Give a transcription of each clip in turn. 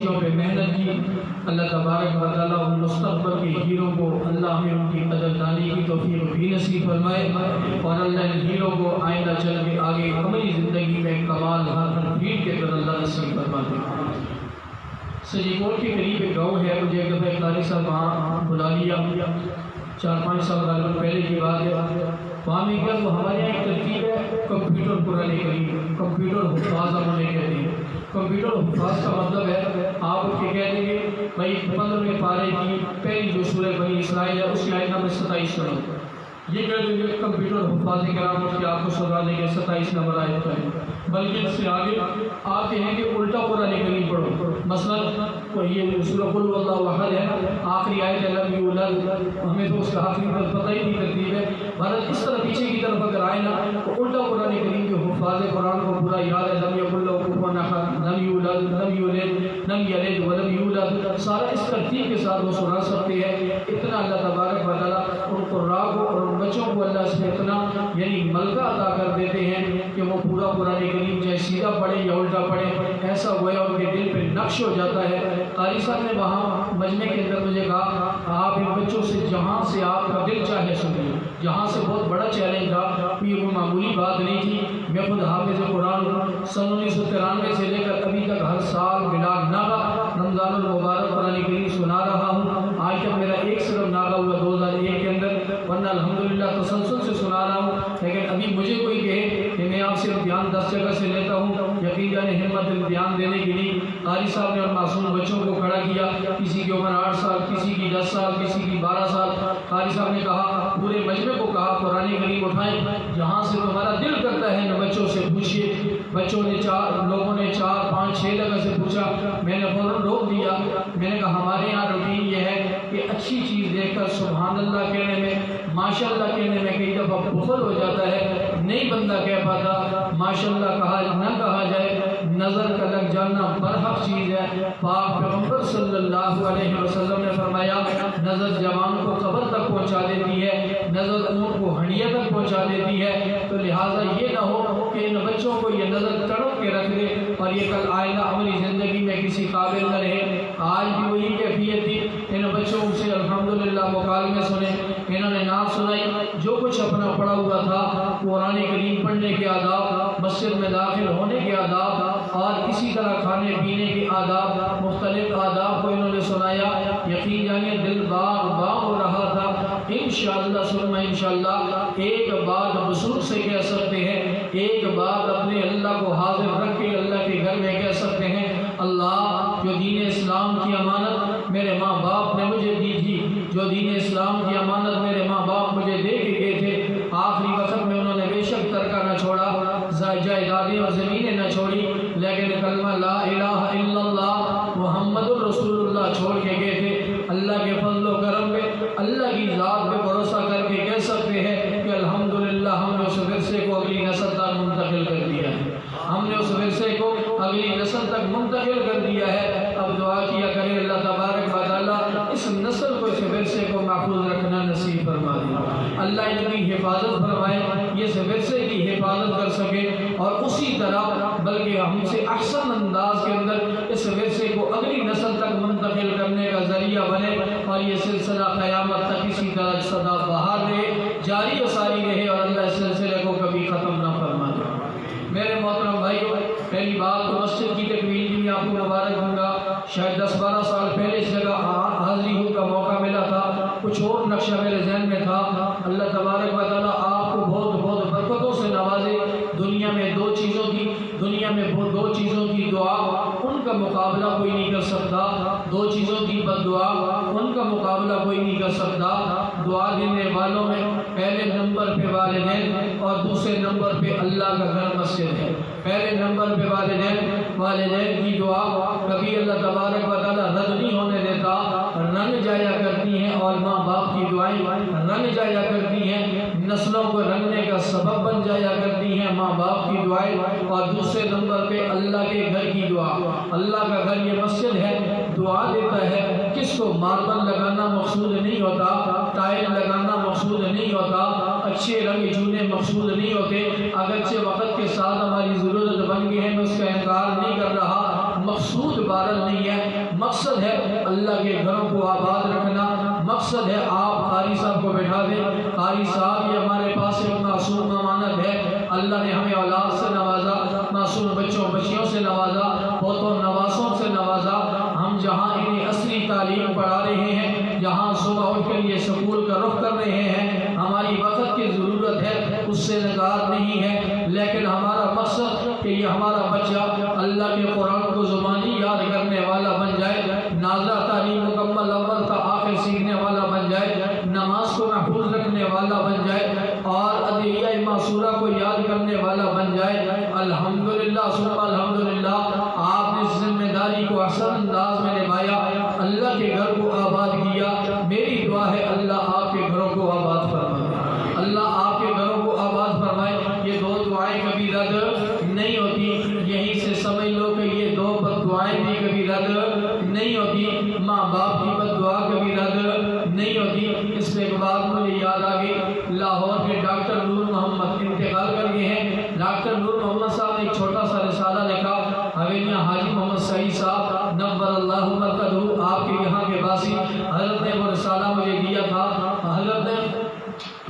جو پہ محنت کی، اللہ تبارک و تعالیٰ ان مستقبل کے ہیروں کو اللہ ہمیں ان کی قدردانی کی توفیق بھی نصیب فرمائے، اور اللہ ان ہیروں کو آئندہ چل کے آگے عملی زندگی میں کمال ہر بھیڑ کے اندر اللہ نصیب فرما دے۔ سجیکوٹ کے قریب ایک گاؤں ہے، مجھے ایک دفعہ قاری صاحب وہاں بلا لیا، 4-5 سال غالباً پہلے کی بات ہے۔ وہاں میں کیا تو ہمارے یہاں ایک ترتیب ہے کمپیوٹر قرآن کریم، کمپیوٹر حفاظ ہم انہیں کہتے ہیں۔ کمپیوٹر حفاظ کا مطلب ہے آپ ان کے کہہ دیں گے بھائی 15ویں پارے کی پہلی جو سورہ بنی اسرائیل ہے اس کی آیت نمبر 27 پڑھو، یہ کہہ دیں گے کمپیوٹر حفاظ کرام اس کے آپ کو سنا دیں گے 27 نمبر آیت کا ہے، بلکہ اس سے آگے آپ کہیں گے الٹا قرآن کریم پڑھو۔ مثلا یہ سورہ قل واللہ احد ہے، آخری آیت ہے لم یولد، ہمیں تو اس کا آخری طرف پتہ ہی نہیں ترتیب ہے، بھارت اس طرح پیچھے کی طرف اگر آئے نا تو الٹا قرآن کریم کے حفاظ قرآن کو پورا یاد ہے، لم یکن لہ کفوا احد، لم یولد، لم یولد، لم یلد ولم یولد، سارا اس ترتیب کے ساتھ وہ سنا سکتے ہیں۔ اتنا اللہ تبارک و تعالیٰ ان قراء کو اور ان بچوں کو اللہ سے اتنا یعنی ملکہ عطا کر دیتے ہیں کہ وہ پورا قرآن کریم چاہے سیدھا پڑھے یا الٹا پڑھے، ایسا گویا ان کے دل پہ نقش ہو جاتا ہے۔ قاری صاحب نے وہاں مجمع کے اندر مجھے کہا آپ ان بچوں سے جہاں سے آپ کا دل چاہے سنیے، جہاں سے بہت بڑا چیلنج تھا، یہ کوئی معمولی بات نہیں تھی۔ میں خود حافظ قرآن ہوں، سن 1993 سے لے کر ابھی تک ہر سال بلا ناغہ رمضان المبارک قرآن کریم سنا رہا ہوں۔ آج تک میرا ایک صرف ناغہ ہوا 2001 کے اندر، ورنہ الحمدللہ تسلسل سے سنا رہا ہوں۔ لیکن ابھی مجھے کوئی کہے کہ میں آپ سے امتحان 10 جگہ سے لیتا ہوں، یقین جانے ہمت امتحان دینے کی نہیں۔ قاری صاحب نے اور معصوم بچوں کو کھڑا کیا، کسی کی عمر 8 سال، کسی کی 10 سال، کسی کی 12 سال۔ قاری صاحب نے کہا پورے مجمع کو کہا قرآن کریم اٹھائیں، جہاں سے تمہارا دل کرتا ہے نہ بچوں سے پوچھیے۔ بچوں نے لوگوں نے 4 5 6 جگہ سے پوچھا، میں نے فوراً روک دیا۔ میں نے کہا ہمارے یہاں روٹین یہ ہے کہ اچھی چیز دیکھ کر سبحان اللہ کہنے میں، ماشاء اللہ کہنے میں کئی دفعہ بخل ہو جاتا ہے، نہیں بندہ کہہ پاتا۔ ماشاء اللہ کہا نہ کہا جائے، نظر کا لگ جانا برحق چیز ہے۔ پاک پیغمبر صلی اللہ علیہ وسلم نے فرمایا نظر جوان کو قبر تک پہنچا دیتی ہے، نظر اونٹ کو ہنڈیا تک پہنچا دیتی ہے۔ تو لہٰذا یہ نہ ہو کہ ان بچوں کو یہ نظر تڑپ کے رکھ دے اور یہ کل آئندہ عملی زندگی میں کسی قابل نہ رہے۔ آج بھی وہی کیفیت تھی، ان بچوں سے الحمدللہ مکالمے سنے، انہوں نے نعت سنائی، جو کچھ اپنا پڑھا ہوا تھا قرآن کریم پڑھنے کے آداب، مسجد میں داخل ہونے کے آداب اور اسی طرح کھانے پینے کے آداب، مختلف آداب کو انہوں نے سنایا۔ یقین جانیے دل باغ باغ ہو رہا تھا۔ انشاءاللہ ثم انشاءاللہ ایک بات بزرگ سے کہہ سکتے ہیں، ایک بات اپنے اللہ کو حاضر رکھ کے اللہ کے گھر میں کہہ سکتے ہیں، اللہ جو دین اسلام کی امانت میرے ماں باپ نے مجھے دی تھی، جو دین اسلام کی امانت میرے ماں باپ مجھے دے کے گئے تھے، آخری وقت میں انہوں نے بے شک ترکہ نہ چھوڑا، جائیدادیں اور زمینیں نہ چھوڑی، لیکن کلمہ لا الہ الا اللہ محمد الرسول اللہ چھوڑ کے گئے تھے۔ اللہ کے فضل و کرم پہ، اللہ کی ذات پہ بھروسہ کر کے کہہ سکتے ہیں کہ الحمدللہ ہم نے اس ورثے کو اگلی نسل تک منتقل کر دیا ہے، ہم نے اس ورثے کو اگلی نسل تک منتقل کر دیا ہے۔ اب دعا کیا کریں اللہ تبارک و تعالیٰ اس نسل کو، اس ورثے کو محفوظ رکھنا نصیب فرما دے، اللہ ان کی حفاظت فرمائے، یہ اس ورثے کی حفاظت کر سکے اور اسی طرح بلکہ ہم سے احسن انداز کے اندر اس ورثے کو اگلی نسل تک منتقل کرنے کا ذریعہ بنے، اور یہ سلسلہ قیامت تک اسی طرح سدا بہار رہے، جاری و ساری رہے، اور اللہ اس سلسلے کو کبھی ختم نہ فرما دے۔ میرے محترم بھائیو، پہلی بات تو مسجد کی تکمیل کی میں آپ کو مبارک دوں گا۔ شاید 10-12 سال پہلے اس جگہ حاضری ہو کا موقع ملا تھا، کچھ اور نقشہ میرے ذہن میں تھا۔ اللہ تبارک و تعالیٰ آپ کو بہت بہت برکتوں سے نوازے۔ دنیا میں دو چیزوں کی دعا، ان کا مقابلہ کوئی نہیں کر سکتا، دو چیزوں کی بد دعا، ان کا مقابلہ کوئی نہیں کر سکتا۔ دعا دینے والوں میں پہلے نمبر پہ والدین اور دوسرے نمبر پہ اللہ کا گھر مسجد ہے۔ پہلے نمبر پہ والدین کی دعا کبھی اللہ تبارک و تعالیٰ رد نہیں ہونے دیتا، رنگ جایا کرتی ہیں، اور ماں باپ کی دعائیں رنگ جایا کرتی ہیں، نسلوں کو رنگنے کا سبب بن جایا کرتی ہیں ماں باپ کی دعائیں۔ اور دوسرے نمبر پہ اللہ کے گھر کی دعا، اللہ کا گھر یہ مسجد ہے، دعا دیتا ہے۔ کس کو ماربل لگانا مقصود نہیں ہوتا، ٹائل لگانا مقصود نہیں ہوتا، اچھے رنگ چونے مقصود نہیں ہوتے، اگرچہ وقت کے ساتھ ہماری ضرورت بن گئی ہے، میں اس کا انکار نہیں کر رہا، مقصود بارد نہیں ہے، مقصد ہے اللہ کے گھروں کو آباد رکھنا، مقصد ہے آپ قاری صاحب کو بیٹھا دیں۔ قاری صاحب یہ ہمارے پاس ایک معصوم امانت ہے، اللہ نے ہمیں اولاد سے نوازا، معصوم بچوں بچیوں سے نوازا، پوتوں نواسوں سے نوازا۔ ہم جہاں انہیں اصلی تعلیم پڑھا رہے ہیں، جہاں صبح اٹھ کر یہ سکول کا رخ کر رہے ہیں، ہماری وقت کی ضرورت ہے، اس سے نکات نہیں ہے، لیکن ہمارا مقصد کہ یہ ہمارا بچہ اللہ کے قرآن کو زبانی یاد کرنے والا بن جائے، نازلہ تعلیم مکمل اول تا آخر سیکھنے والا بن جائے، نماز کو محفوظ رکھنے والا بن جائے، اور ادعیہ معصورہ کو یاد کرنے والا بن جائے۔ الحمدللہ ثم الحمدللہ، آپ نے اس ذمہ داری کو احسن انداز میں نبھایا، اللہ کے گھر کو آباد کیا۔ میری دعا ہے اللہ آپ کے گھروں کو آباد فرمائے، اللہ آپ کے گھروں کو آباد فرمائے۔ یہ دو دعائیں کبھی رد نہیں ہوتی، یہیں سے سمجھ لو کہ یہ دو بد دعائیں بھی کبھی رد نہیں ہوتی، ماں باپ کی بد دعا کبھی رد نہیں ہوتی۔ اس پہ ایک بات مجھے یاد آ گئی، لاہور کے ڈاکٹر نور محمد انتقال کر گئے ہیں۔ ڈاکٹر نور محمد صاحب نے ایک چھوٹا سا رسالہ لکھا، حویلیاں حاجی محمد سعید صاحب نور اللہ مرکزہ آپ کے یہاں کے باسی، حضرت نے وہ رسالہ مجھے دیا تھا۔ حضرت نے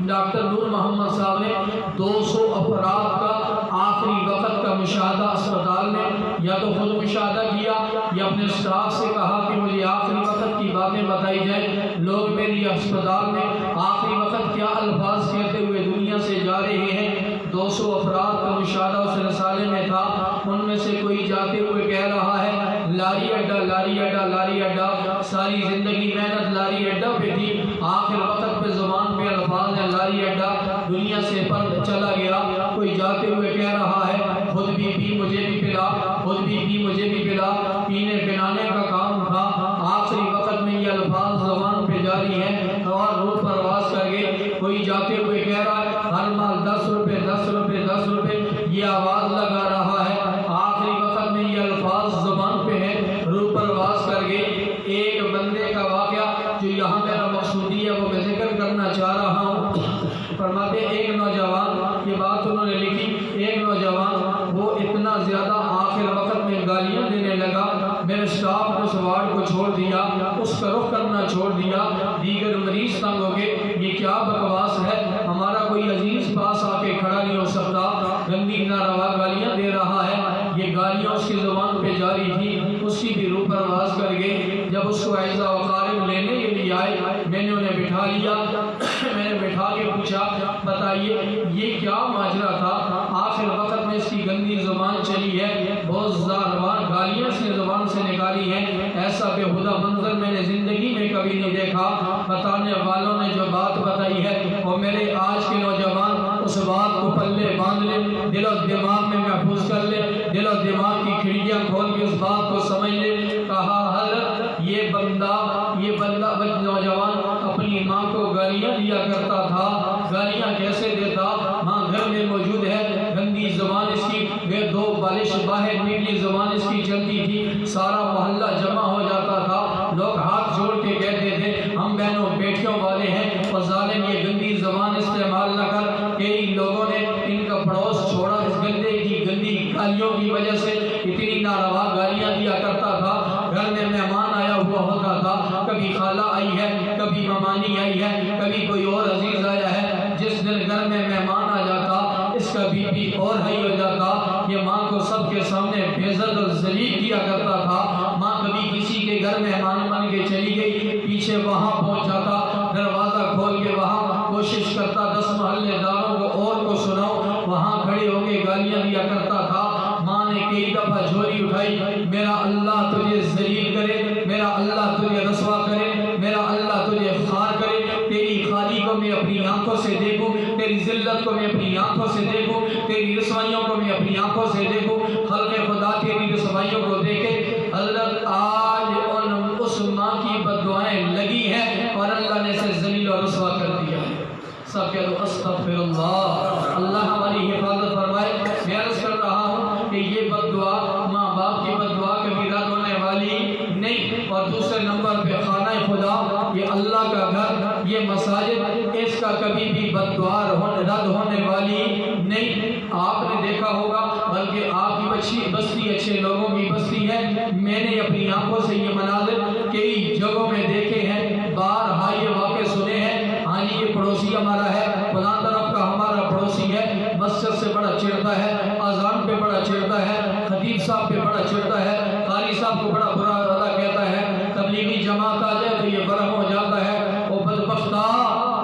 ڈاکٹر نور محمد صاحب نے 200 افراد کا آخری وقت کا مشاہدہ اسپتال میں یا تو خود مشاہدہ کیا یا اپنے اسٹاف سے کہا کہ مجھے آخری وقت کی باتیں بتائی جائیں۔ لوگ میری اسپتال میں آخری وقت کیا الفاظ کہتے ہوئے دنیا سے جا رہے ہیں۔ 200 افراد کا مشاہدہ اس رسالے میں تھا، ان میں سے کوئی جاتے ہوئے کہہ رہا ہے لاری اڈا لاری اڈا لاری اڈا، ساری زندگی محنت لاری اڈا پہ تھی، آخر وقت پہ زبان پہ الفاظ ہے لاری اڈا، دنیا سے پر چلا گیا۔ کوئی جاتے ہوئے کہہ رہا ہے خود بھی پی مجھے بھی پلا، خود بھی پی مجھے بھی پلا، پینے پلانے کا کام تھا، آخری وقت میں یہ الفاظ زبان پہ جاری ہیں اور روح پرواز کر گئے۔ کوئی جاتے ہوئے کہہ رہا ہے ہر مال 10 روپے 10 روپے 10 روپے، یہ آواز لگا رہا ہے، آخری وقت میں یہ الفاظ زبان پہ ہیں، روح پرواز کر گئے۔ ایک بندے کا واقعہ جو یہاں میرا مقصودی ہے وہ میں ذکر کرنا چاہ رہا ہوں۔ فرماتے ایک نوجوان، یہ بات انہوں نے لکھی، ایک نوجوان وہ اتنا زیادہ آخر وقت میں گالیاں دینے لگا، میرے اسٹاف نے اس وارڈ کو چھوڑ دیا، اس کا رخ کرنا چھوڑ دیا، دیگر مریض تنگ ہو گئے، یہ کیا بکواس ہے، ہمارا کوئی عزیز پاس آ کے کھڑا نہیں ہو سکتا، گندی ناروا گالیاں دے رہا ہے۔ یہ گالیاں اس کی زبان پہ جاری تھی، اس کی بھی روح پرواز کر گئی۔ جب اس کو اعزا و قارب لینے کے لیے آئے، میں نے انہیں بٹھا لیا، میں نے بٹھا کے پوچھا بتائیے یہ کیا ماجرا تھا، آخر وقت میں اس کی گندی زبان چلی ہے، بہت زاروار گالیاں اس نے زبان سے نکالی ہیں، ایسا بےہودہ منظر میں نے زندگی میں کبھی نہیں دیکھا۔ بتانے والوں نے جو بات بتائی ہے وہ میرے آج کے نوجوان اس بات کو پلے باندھ لے، دل و دماغ میں محفوظ کر لے، دل و دماغ کی کھڑکیاں کھول کے اس بات کو سمجھ لے۔ کہا حضرت یہ بندہ نوجوان اپنی ماں کو گالیاں دیا کرتا تھا، گالیاں کیسے دیتا، ماں گھر میں موجود ہے، گندی زبان اس کی، وہ دو بالش باہر نکلی زبان اس کی چلتی تھی، سارا محلہ جمع ہو جاتا تھا، لوگ ہاتھ جوڑ کے کہتے تھے ہم بہنوں بیٹیوں والے ہیں، اور ظالم یہ گندی زبان استعمال نہ کر۔ کئی لوگوں نے ان کا پڑوس چھوڑا اس گندے کی گندی گالیوں کی وجہ سے، اتنی ناروا گالیاں دیا کرتا تھا، گھر میں مہمان آیا ہوا ہوتا تھا، کبھی خالہ آئی ہے، کبھی ممانی آئی ہے، کبھی کوئی اور عزیز آیا ہے، جس دن گھر میں مہمان آ جاتا اس کا بی پی اور ہائی ہو جاتا، یہ ماں کو سب کے سامنے بے عزت اور ذلیل کیا کرتا تھا۔ ماں کبھی کسی کے گھر مہمان بن کے چلی گئی، پیچھے وہاں پہنچ جاتا، دروازہ کھول کے وہاں کوشش کرتا 10 محلے داروں کو اور کو سناؤ، وہاں کھڑے ہو کے گالیاں دیا کرتا تھا۔ ماں نے کئی دفعہ جھولی اٹھائی، میرا اللہ تجھے ذلیل کرے، میرا اللہ تجھے رسوا کرے، میرا اللہ تجھے خار کرے، تیری خاری کو میں اپنی آنکھوں سے دیکھوں، تیری ذلت کو میں اپنی آنکھوں سے دیکھوں، تیری رسوائیوں کو میں اپنی آنکھوں سے دیکھوں، خلق خدا تیری رسوائیوں کو دیکھے۔ حضرت آج اس ماں کی بد دعائیں لگی ہیں اور اللہ نے اسے ذلیل اور رسوا کر دیا۔ سب کہہ دو استغفر اللہ، اللہ ہماری حفاظت فرمائے۔ میں عرض کر رہا ہوں کہ یہ بد دعا، ماں باپ کی بد دعا کبھی رد ہونے والی نہیں۔ اور دوسرے نمبر پہ خانہ خدا، یہ اللہ کا گھر، یہ مساجد، اس کا کبھی بھی بد دعا رد ہونے والی نہیں۔ آپ نے دیکھا ہوگا، بلکہ آپ کی بستی اچھے لوگوں کی بستی ہے، میں نے اپنی آنکھوں سے یہ مناظر کئی جگہوں میں دیکھے ہیں، بارہا یہ واقع سنے ہیں۔ ہاں جی یہ پڑوسی ہمارا ہے، فلاں طرف کا ہمارا پڑوسی ہے، مسجد سے بڑا چڑھتا ہے، اذان پہ بڑا چڑھتا ہے، خطیب صاحب پہ بڑا چڑھتا ہے، قاری صاحب کو بڑا برا بھلا کہتا ہے، تبلیغی جماعت آ جائے تو یہ برہم ہو جاتا ہے۔ وہ بدبختہ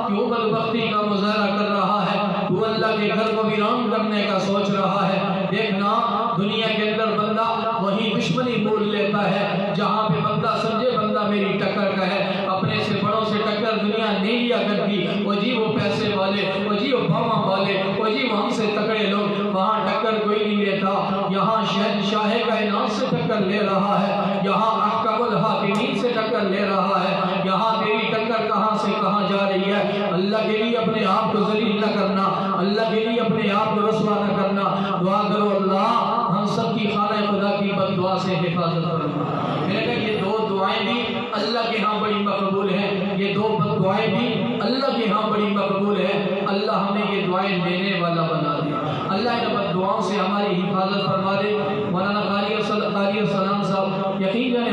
کیوں بدبختی کا مظاہرہ کر رہا ہے؟ تو اللہ کے گھر کو ویران کرنے کا سوچ رہا ہے۔ دیکھنا دنیا کے اندر بندہ وہی دشمنی مول لیتا ہے جہاں پہ بندہ سمجھے بندہ میری ٹکر کا ہے۔ اپنے سے بڑوں سے ٹکر دنیا نہیں لیا کرتی، وہ جی وہ پیسے والے، وہ جی وہ بھاما والے، وہ جی وہ ہم سے تکڑے لوگ، وہاں ٹکر کوئی نہیں لیتا۔ یہاں شہنشاہ کائنات سے ٹکر لے رہا ہے، یہاں احکم الحاکمین سے ٹکر لے رہا ہے۔ یہاں تیری ٹکر کہاں سے کہاں جا رہی ہے؟ اللہ کے لیے اپنے آپ کو ذلیل نہ کرنا، اللہ کے لیے اپنے آپ کو رسوا نہ کرنا۔ دعا کرو اللہ ہم سب کی خانہ خدا کی بد دعا سے حفاظت فرما۔ میں نے کہا یہ دو دعائیں بھی اللہ کے ہاں بڑی مقبول ہیں، یہ دو بد دعائیں بھی اللہ کے ہاں بڑی مقبول ہیں۔ اللہ ہمیں یہ دعائیں لینے والا بنا دے، اللہ ان بد دعاؤں سے ہماری حفاظت فرما دے۔ مولانا قاری ارسلان صاحب یقین جانے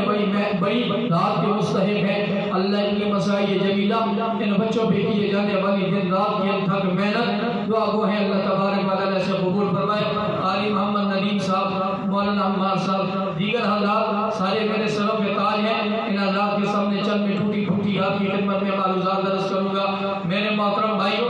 بڑی رات کے مستحق ہیں۔ اللہ ان کی مساعی جمیلہ ان بچوں پہ کیے جانے والی دن رات کی انتھک محنت دعا گو ہیں، اللہ تبارک و تعالیٰ سے قبول فرمائے۔ قاری محمد ندیم صاحب، مولانا عمار صاحب، دیگر حضرات سارے میرے سروں پہ تاج ہیں۔ ان حضرات کے سامنے چند میں ٹوٹی پھوٹی آپ کی خدمت میں معروضات درس کروں گا۔ میرے محترم بھائیو،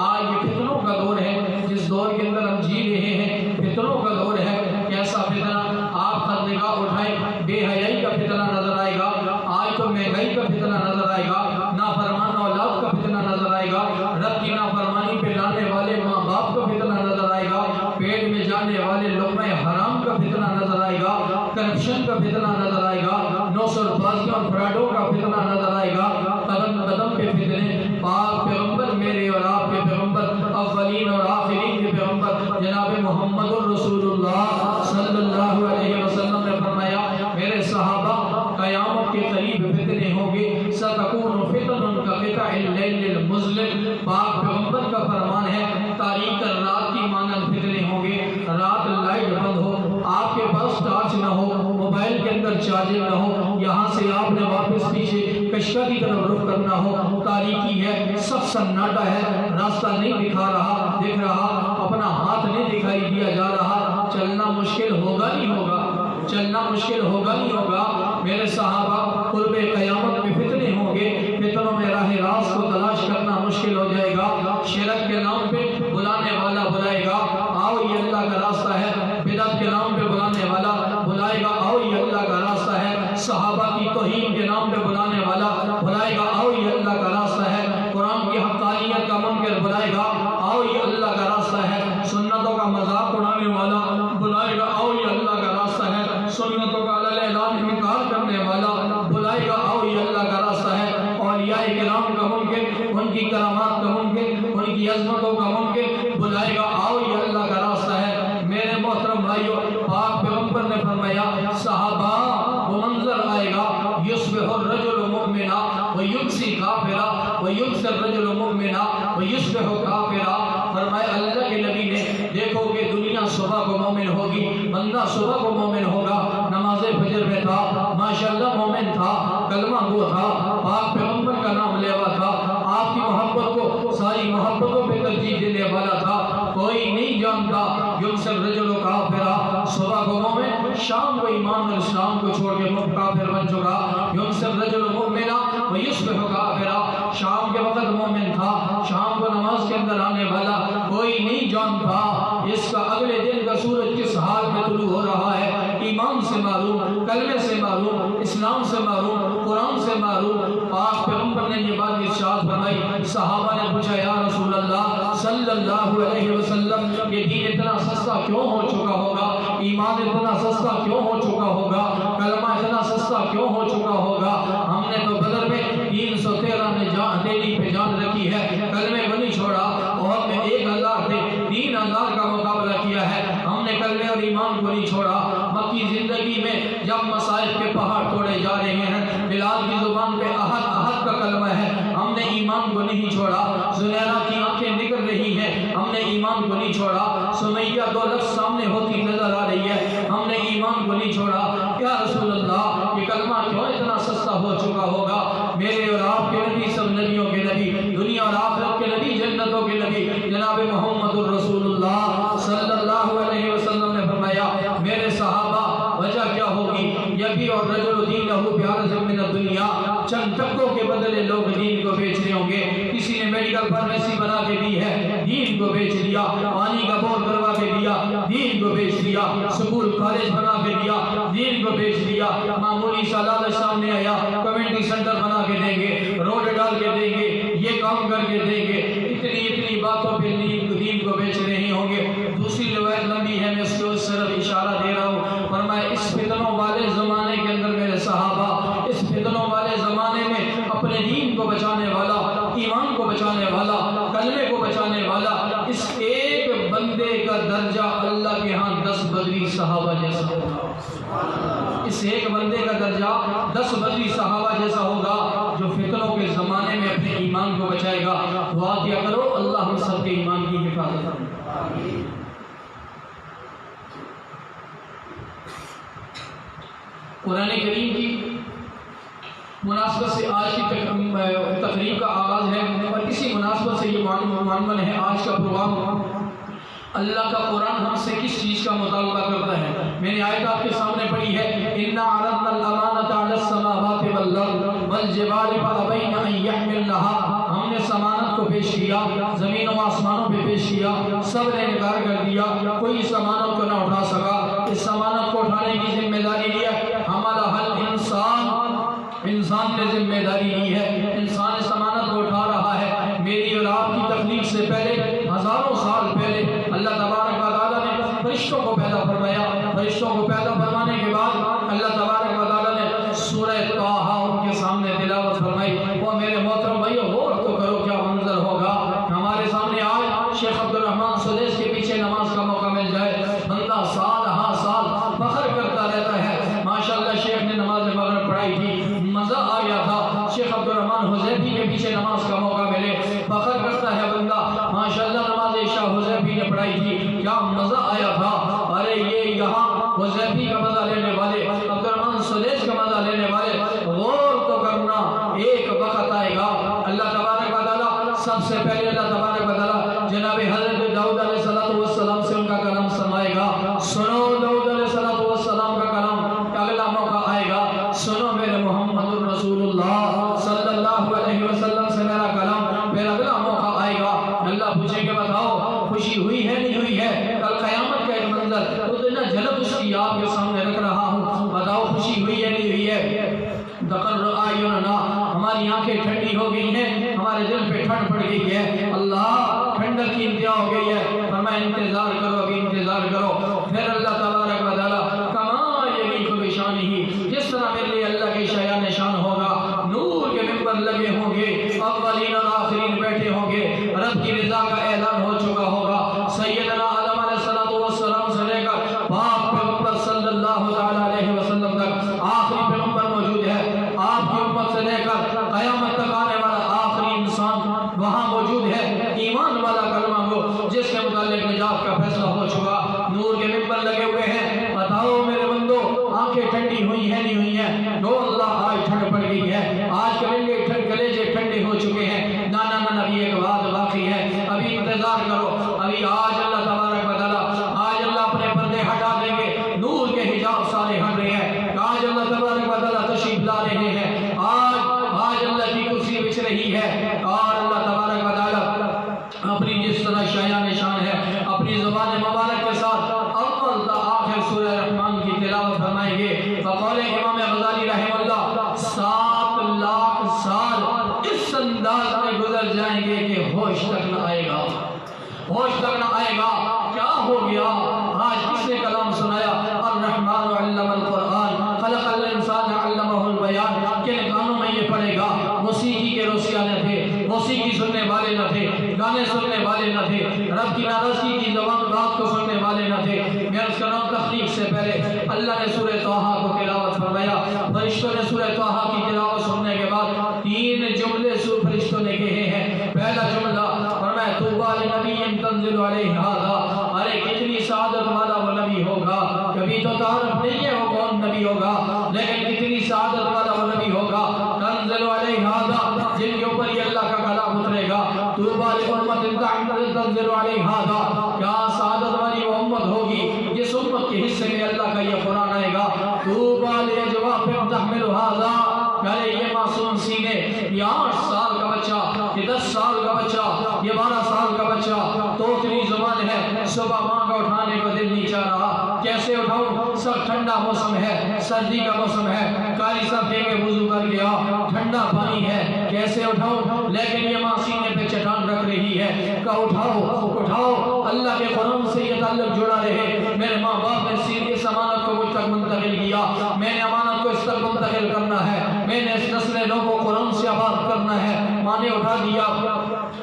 آج یہ فتنوں کا دور ہے، جس دور کے اندر ہم جی رہے ہیں فتنوں کا دور ہے۔ کیسا فتنہ؟ آپ خط نگاہ اٹھائیں، بے حیائی کا فتنہ نظر آئے گا، آج تو مہنگائی کا فتنہ نظر آئے گا، نافرمان اولاد کا فتنہ نظر آئے گا، رب کی نافرمانی پہ لانے والے ماں باپ کا فتنہ نظر آئے گا، پیٹ میں جانے والے لقمہ حرام کا فتنہ نظر آئے گا، کرپشن کا فتنہ نظر آئے گا، نوسر بازیوں اور فراڈوں کا فتنہ نظر آئے گا، قدم قدم پہ فتنے۔ پاک پیغمبر میرے اور آپ کے پیغمبر، اولین اور آخرین کے پیغمبر جناب محمد الرسول اللہ صلی اللہ علیہ وسلم نے فرمایا، میرے صحابہ قیامت کے قریب فتنے ہوں گے، ستکون فتن کقطع اللیل المظلم۔ پاک پیغمبر کا فرمان ہے تاریک رات کی مانند فتنے ہوں گے، رات لائٹ بند ہو، آپ کے پاس ٹارچ نہ ہو، موبائل کے اندر چارجنگ نہ ہو، یہاں سے آپ نے واپس پیچھے کشکا کی طرف رخ کرنا ہو، تاریکی ہے، سب سناٹا ہے، راستہ نہیں دکھ رہا، اپنا ہاتھ نہیں دکھائی دیا جا رہا، چلنا مشکل ہوگا نہیں ہوگا، چلنا مشکل ہوگا نہیں ہوگا۔ میرے صحابہ قرب قیامت میں فتنے ہوں گے، فتنوں میں راہ راست کو تلاش کرنا مشکل ہو جائے گا، شرک کے نام پہ بلانے والا بلائے گا، آؤ یہ اللہ کا راستہ ہے، بدعت کے نام پہ بلانے والا بلائے گا، آؤ یہ اللہ کا راستہ ہے، صحابہ کی توہین کے نام پہ بلانے والا بلائے گا، آؤ یہ اللہ کا راستہ ہے، قرآن کی حقانیت کا منکر بلائے گا، آؤ یہ اللہ کا راستہ ہے، سنتوں کا مذاق اڑانے والا بلائے گا، آؤ یہ اللہ کا راستہ ہے، سنتوں کا علیہ اعلان انکار کرنے والا بلائے گا، آؤ یہ اللہ کا راستہ ہے، اولیاء کرام کا منکر، ان کی کرامات کا منکر، ان کی عظمتوں کا منکر بلائے گا، آؤ یہ اللہ کا راستہ ہے۔ میرے محترم بھائیو، پاک پیغمبر نے فرمایا صحابہ وہ منظر آئے گا، یصبح الرجل مؤمنا ویمسی کافرا ویمسی الرجل مؤمنا ویصبح کافرا۔ فرمایا اللہ کے نبی نے دیکھو کہ دنیا صبح کو مومن ہوگی، بندہ صبح کو مومن ہوگا، نماز فجر میں تھا، ماشاءاللہ مومن تھا، کلمہ گو تھا، پاک پیغمبر کا نام لیوا تھا، آپ کی محبت کو ساری محبتوں پہ ترجیح دینے والا تھا، کوئی نہیں جانتا یمسی الرجل کافرا، صبح کو مومن، شام کو ایمان اور اسلام کو چھوڑ کے کافر بن چکا، یمسی الرجل مؤمنا ویصبح کافرا، شام کے وقت مومن تھا، شام کو نماز کے اندر آنے والا، کوئی نہیں جانتا اس کا اگلے دن کا سورج کس حال میں طلوع ہو رہا ہے، ایمان سے معلوم، کلمے سے معلوم، اسلام سے معلوم، قرآن سے معلوم۔ پاک پیغمبر نے یہ بات ارشاد فرمائی، صحابہ نے پوچھا یا رسول اللہ صلی اللہ علیہ وسلم یہ دین اتنا سستا کیوں ہو چکا ہوگا، ایمان اتنا سستا کیوں ہو چکا ہوگا، کلمہ اتنا سستا کیوں ہو چکا ہوگا؟ ہم نے تو بدر میں 313 نے دینی پہ جان رکھی ہے، کلمے کو نہیں چھوڑا، اور میں 1000 تھے 3000 کا مقابلہ کیا ہے، ہم نے کلمے اور ایمان کو نہیں چھوڑا۔ مکی زندگی میں جب مصائب کے پہاڑ توڑے جا رہے ہیں، بلال کی زبان پہ احد احد کا کلمہ ہے، ہم نے ایمان کو نہیں چھوڑا، زنیرہ کی آنکھیں نکل رہی ہیں، ہم نے ایمان کو نہیں چھوڑا، سمیہ 2 لفظ سامنے ہوتی نظر آ رہی ہے، ہم نے ایمان کو نہیں چھوڑا۔ یا رسول اللہ سستا ہو چکا ہوگا۔ میرے اور آپ کے نبی سب نبیوں کے نبی، دنیا اور آخرت کے نبی، جنتوں کے نبی جناب محمد الرسول اللہ صلی اللہ علیہ وسلم نے فرمایا میرے صحابہ وجہ کیا ہوگی؟ یبی اور رجل دینہ بعرض من الدنیا، چند ٹکوں کے بدلے لوگ دین کو بیچ رہے ہوں گے۔ کسی نے میڈیکل فارمیسی بنا کے دی ہے، دین کو بیچ دیا، پانی کا بور کروا کے دیا، دین کو بیچ دیا، سکول کالج بنا کے دیا، دین کو بیچ دیا، معمولی سا لالچ سامنے آیا کمیونٹی سینٹر بنا کے دیں گے، روڈ ڈال کے دیں گے، یہ کام کر کے دیں گے، اتنی باتوں پہ دین کو بیچ رہے ہوں گے۔ دوسری روایت لمبی ہے، میں اس کو صرف اشارہ دے رہا ہوں۔ فرمایا اس فتنوں والے زمانے کے اندر میرے صحابہ، اس فتنوں والے زمانے میں اپنے دین کو بچانے والا، ایمان کو بچانے والا، کلمے کو بچانے والا، اس ایک بندے کا درجہ اللہ کے ہاں 10 بدری صحابہ جیسا ہوگا۔ اس ایک بندے کا درجہ 10 بدری صحابہ جیسا ہوگا جو فتنوں کے زمانے میں اپنے ایمان کو بچائے گا۔ دعا کیا کرو اللہ ہم سب کے ایمان کی حفاظت کرے۔ قرآن کریم کی مناسبت سے آج کی تقریب کا آغاز ہے اور اسی مناسبت سے یہ عنوان ہے آج کا پروگرام۔ اللہ کا قرآن ہم سے کس چیز کا مطالبہ کرتا ہے؟ میں نے آیت آپ کے سامنے پڑھی ہے، اِنَّا عَرَضْنَا الْأَمَانَةَ عَلَى السَّمَاوَاتِ وَالْأَرْضِ وَالْجِبَالِ فَأَبَيْنَ أَن يَحْمِلْنَهَا، ہم نے سمانت کو پیش کیا، زمین و آسمانوں پہ پیش کیا، سب نے انکار کر دیا، کوئی سمانت کو نہ اٹھا سکا۔ اس سمانت کو اٹھانے کی ذمہ داری لی ہے حملها الانسان، انسان نے ذمہ داری لی ہے، انسان اس سمانت کو اٹھا رہا ہے۔ میری اور آپ کی تخلیق سے پہلے، ہزاروں سال پہلے اللہ تبارک و تعالیٰ نے فرشتوں کو پیدا فرمایا۔ فرشتوں کو پیدا فرمانے کے بعد اللہ تبارک و تعالیٰ نے سورہ طٰہٰ ان کے سامنے تلاوت فرمائی۔ وہ میرے محترم بھائیو غور تو کرو کیا منظر ہوگا۔ ہمارے سامنے آج شیخ عبدالرحمن سدیس کے پیچھے نماز کا موقع مل جائے، بندہ سال ہاں سال فخر کرتا رہتا ہے ماشاءاللہ شیخ نے نماز مغرب پڑھائی تھی، مزہ آ گیا تھا۔ شیخ عبدالرحمن حذیفی کے پیچھے نماز کا موقع ملے، فخر کرتا ہے بندہ ماشاءاللہ نماز عشاء حذیفی نے پڑھائی تھی، کیا مزہ آیا تھا۔ ارے یہ یہاں حذیفی کا مزہ لینے والے، عبدالرحمن سدیس کا مزہ لینے والے، غور تو کرنا ایک وقت آئے گا اللہ تبارک و تعالیٰ، سب سے پہلے اللہ تبارک و تعالیٰ جناب حضرت داؤد علیہ السلام سے ان کا کلام سنائے گا۔ سنو داؤد علیہ السلام کا کلام، اگلا موقع آئے گا سنو میرے محمد الرسول اللہ صلی اللہ علیہ وسلم سے میرا کلام، پھر اگلا موقع آئے گا اللہ پوچھے کہ بتاؤ خوشی ہوئی ہے نہیں ہوئی ہے؟ کل قیامت کا ایک منظر اتنا جلد اس کی آپ کے سامنے رکھ رہا ہوں، بتاؤ خوشی ہوئی ہے نہیں ہوئی ہے؟ تقر اعیننا، ہماری آنکھیں ٹھنڈی ہو گئی ہیں، ہمارے دل پہ ٹھنڈ پڑ گئی ہے، اللہ ٹھنڈک کی انتہا ہو گئی ہے، فرمایا انتظار کرو ابھی انتظار کرو۔ پھر اللہ تبارک و تعالیٰ کما یلیق بشانہ، جس طرح میرے لیے اللہ کی شایان شان ہوگا، نور کے ممبر لگے ہوں گے، اولین اور آخرین بیٹھے ہوں گے، رب کی رضا کا اعلان ہو چکا ہوگا۔ سیدنا آدم علیہ السلام سے لے کر باپ پیغمبر صلی اللہ علیہ وسلم تک آخری پیغمبر موجود ہے، آپ کی امت سے لے کر قیامت تک آنے والا آخری انسان وہاں موجود ہے، ایمان والا کلمہ گو جس کے متعلق نجات کا فیصلہ ہو چکا، نور کے ممبر لگے ہوئے ہیں۔ بتاؤ میرے بندو آنکھیں ٹھنڈی ہوئی ہیں نہیں ہوئی ہیں؟ گو اللہ آج ٹھنڈ پڑ گئی ہے، آج کلیجے ٹھنڈے ہو چکے ہیں۔ نا ابھی ایک بات باقی ہے، ابھی انتظار کرو، ابھی آج اللہ تبارک و تعالیٰ، آج اللہ اپنے پردے ہٹا دیں گے، نور کے حجاب سارے ہٹ رہے ہیں، آج اللہ تبارک و تعالیٰ تشریف لا رہے ہیں، آج اللہ کی کرسی بچھ رہی ہے، اور اللہ تبارک و تعالیٰ اپنی جس طرح شایان شان ہے اپنی زبان مبارک کے ساتھ اول تا آخر سورہ رحمان کی تلاوت فرمائیں گے۔ بقول امام غزالی رحمہ اللہ 7 لاکھ سال اس انداز میں گزر جائیں گے کہ ہوش تک نہ آئے گا، ہوش تک نہ آئے گا۔ کیا ہو گیا؟ آج کس نے کلام سنایا؟ الرحمن علم القرآن خلق الانسان علمہ البیان۔ کن کانوں میں یہ پڑے گا؟ موسیقی کے روسیانے تھے، موسیقی سننے والے نہ تھے، گانے سننے والے نہ تھے، رب کی ناراضگی کی زبان بات کو سننے والے نہ تھے۔ میں اس کا نام تخلیق سے پہلے اللہ نے سورہ طٰہٰ کو تلاوت فرمایا، فرشتوں نے سورہ طٰہٰ کی تلاوت سننے کے بعد 3 جملے فرشتوں نے کہے ہیں۔ پہلا جملہ فرمایا طوبیٰ لنبی تنزل علیہ ھذا، ارے کتنی سعادت والا وہ نبی ہوگا، کبھی تو تعارف نہیں ہے وہ کون نبی ہوگا، لیکن کتنی سعادت والا وہ نبی ہوگا جن کے اوپر یہ اللہ کا کلام اترے گا. طوبیٰ لأمة تنزل علیہا ھذا، کیا سعادت والی وہ امت ہوگی جس امت کے حصے میں اللہ کا یہ قرآن آئے گا. طوبیٰ لأجواف تحمل ھذا، یعنی یہ معصوم سینے، یہ 8 سال کا بچہ، یہ 10 سال کا بچہ، یہ 12 سال کا بچہ، تو اتنی زبان ہے، صبح ماں کا اٹھانے کو دل نہیں چاہ رہا. کیسے اٹھاؤں؟ سب ٹھنڈا موسم ہے، سردی کا موسم ہے، قاری صاحب کہیں گے وضو کر گیا، ٹھنڈا پانی ہے، کیسے اٹھاؤں؟ لیکن یہ ماں سینے پہ چٹان رکھ رہی ہے کہ اٹھاؤ اٹھاؤ، اللہ کے قرآن سے یہ تعلق جڑا رہے. میرے ماں باپ نے اس امانت کو مجھ تک منتقل کیا، میں نے امانت کو اس تک منتقل کرنا ہے، میں نے اس نسل لوگوں کو قرآن سے آباد کرنا ہے. ماں نے اٹھا دیا.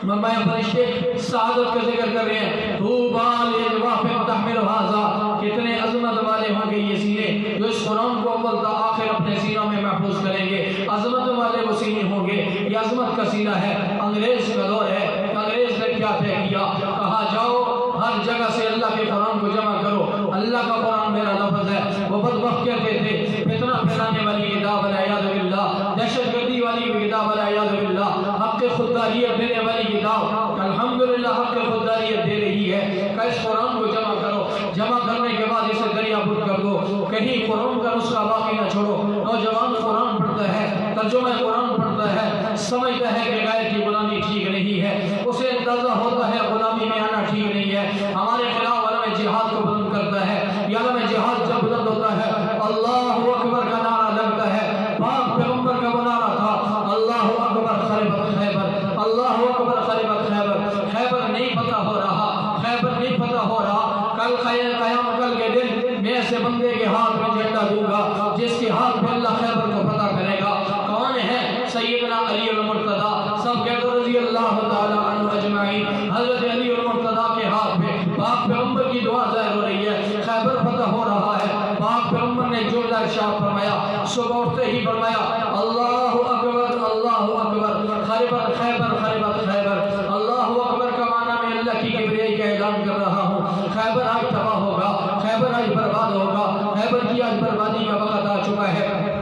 میں فرشتے سعادت کا ذکر کر رہے ہیں. طوبیٰ لأجواف تحمل ھذا، کتنے عظمت والے ہوں گے یہ سینے جو اس قرآن کو اول تا آخر اپنے سینوں میں محفوظ کریں گے. عظمت والے وہ سینے ہوں گے. یہ عظمت کا سینہ ہے. انگریز کا دور ہے. انگریز نے کیا طے کیا؟ کہا جاؤ ہر جگہ سے اللہ کے قرآن کو جمع کرو، اللہ کا قرآن میرا لفظ ہے. وہ بدبخت کہتے تھے فتنہ پھیلانے والی کتاب والعیاذ باللہ، دہشت گردی والی کتاب والعیاذ باللہ، حق خودداریت دینے والی کتاب الحمدللہ حق خودداریت دے رہی ہے کہ اس قرآن کو جمع کرو. جمع کرنے کے بعد اسے دریا بٹ کر دو، کہیں قرآن کا نسخہ باقی نہ چھوڑو. نوجوان قرآن پڑھتا ہے، ترجمہ قرآن پڑھتا ہے، سمجھتا ہے کہ غیر کی غلامی ٹھیک نہیں ہے، اسے اندازہ ہوتا ہے غلامی میں آنا ٹھیک نہیں ہے. ہمارے خلاف علم جہاد کو بلند کرتا ہے. یہ علم جہاد جب بلند ہوتا ہے اللہ اکبر کا نعرہ لگتا ہے. پاک پیغمبر کا وہ نعرہ تھا اللہ اکبر خیبر خیبر، اللہ اکبر خیبر خیبر. خیبر نہیں پتہ ہو رہا، خیبر نہیں پتہ ہو رہا. کل قیامت کل کے دن میں ایسے بندے کے ہاتھ میں جھنڈا دوں گا جس کے ہاتھ میں اللہ خیبر کو پتہ کرے گا. کون ہے؟ سیدنا علی المرتضیٰ. سب کہتے رضی اللہ تعالی عنہ اجمعین. حضرت علی المرتضیٰ کے ہاتھ میں پاک پیغمبر کی دعا ظاہر ہو رہی ہے، خیبر فتح ہو رہا ہے. پاک پیغمبر نے جو ارشاد فرمایا، صبح اٹھتے ہی فرمایا اللہ اکبر اللہ اکبر خیبر خیبر خیبر خیبر. اللہ اکبر کا معنی میں اللہ کی کبریائی کا اعلان کر رہا ہوں. خیبر آج تباہ ہوگا، خیبر آج برباد ہوگا، خیبر کی آج بربادی کا وقت آ چکا ہے.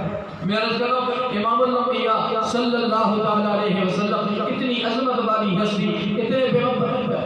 میں عرض کروں امام الانبیاء صلی اللہ تعالی علیہ وسلم اتنی عظمت والی ہستی، اتنے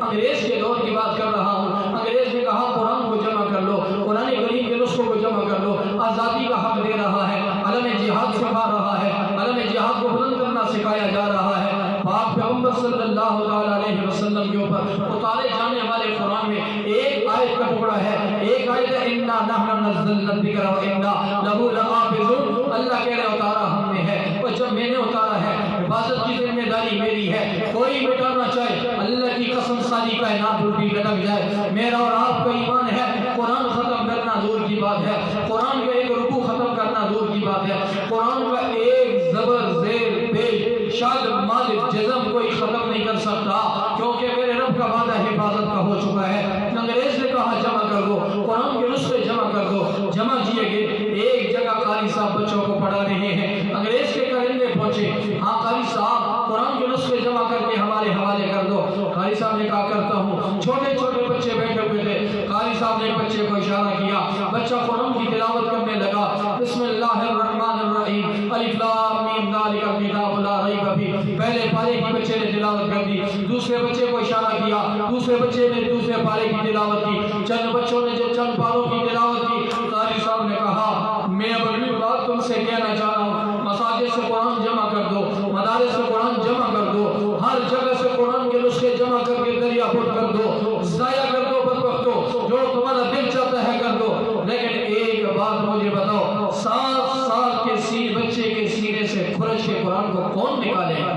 انگریز کے دور کی بات کر رہا ہوں. انگریز نے کہا قرآن کو جمع کر لو، قرآن کریم کے نسخوں کو جمع کر لو. آزادی کا حق دے رہا ہے، علم جہاد سکھا رہا ہے، علم جہاد کو بلند کرنا سکھایا جا رہا ہے. پاک پیغمبر صلی اللہ تعالی علیہ وسلم کے اوپر اتارے جانے والے قرآن میں ایک آیت کا ٹکڑا ہے، ایک آیت ہے انا نحن نزلنا الذکر وانا لہ لحافظون. اللہ کہہ رہے اتارا ہم نے ہے، اور جب میں نے اتارا ہے حفاظت کی ذمہ داری میری ہے. کوئی مٹانا چاہے اللہ کی قسم ساری کائنات الٹی لٹک جائے. میرا اور آپ کا ایمان ہے قرآن ختم کرنا دور کی بات ہے، قرآن کا ایک رکوع ختم کرنا دور کی بات ہے، قرآن کا ایک زبر زیر پیش شاد مالک جزم کوئی ختم نہیں کر سکتا، کیونکہ میرے رب کا وعدہ حفاظت کا ہو چکا ہے. انگریز نے کہا جمع کر دو، قرآن کے نسخے جمع کر دو. جمع کیے گئے. ایک جگہ قاری صاحب بچوں کو پڑھا رہے ہیں. انگریز کے کرندے پہنچے، ہاں قاری صاحب قرآن کے نسخے جمع کر کے ہمارے حوالے کر دو. قاری صاحب نے کہا کرتا ہوں. چھوٹے چھوٹے بچے بیٹھے ہوئے تھے. قاری صاحب نے بچے کو اشارہ کیا، بچہ قرآن کی تلاوت کرنے لگا. بسم اللہ الرحمن الرحیم الف لام میم ذالک الکتاب لا ریب فیہ. پہلے پارے کی بچے نے تلاوت کر دی. دوسرے بچے کو اشارہ کیا، دوسرے بچے نے دوسرے پارے کی تلاوت کی. چند بچوں نے جو چند پاروں کی تلاوت کی. قاری صاحب نے کہا میں اب اگلی بات تم سے کہنا چاہ رہا ہوں، مساجد سے قرآن جمع کر دو، مدارس سے قرآن جمع کر دو، ہر جگہ سے قرآن کے نسخے جمع کر کے دریا پھٹ کر دو، ضائع کر دو بدبختو، جو تمہارا دل چاہتا ہے کر دو. لیکن ایک بات مجھے بتاؤ، 7 سال کے بچے کے سینے سے کھرچ کے قرآن کو کون نکالے گا؟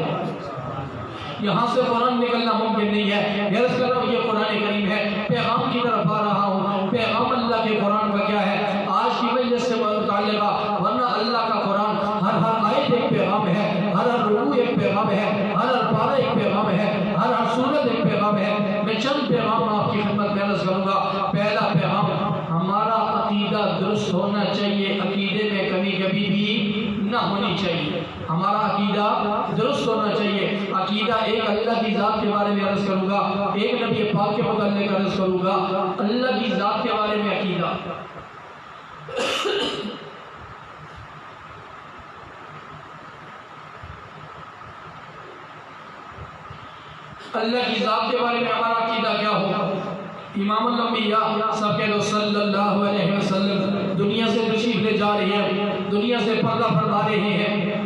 یہاں سے قرآن نکلنا ممکن نہیں ہے. غرض کر رہا ہوں یہ قرآن کریم ہے. پیغام کی طرف آ رہا ہوں. پیغام اللہ کے قرآن کا کیا ہے؟ آج کی مجلس سے متعلقہ، ورنہ اللہ کا قرآن ہر آیت ایک پیغام ہے، ہر رکوع ایک پیغام ہے، ہر پارہ ایک پیغام ہے، ہر سورت ایک پیغام ہے. میں چند پیغام آپ کی خدمت میں عرض کروں گا. پہلا پیغام، ہمارا عقیدہ درست ہونا چاہیے. عقیدے میں کمی کبھی بھی نہ ہونی چاہیے. ہمارا عقیدہ درست ہونا چاہیے. عقیدہ ایک اللہ کی ذات کے بارے میں عرض کروں گا، ایک نبی پاک کے متعلق عرض کروں گا. اللہ کی ذات کے بارے میں عقیدہ، اللہ کی ذات کے بارے میں ہمارا عقیدہ کیا ہوگا؟ امام الانبیاء سب کے لوگ صلی اللہ علیہ وسلم دنیا سے تشریف لے جا رہے ہیں، دنیا سے پردہ فرما رہے ہیں۔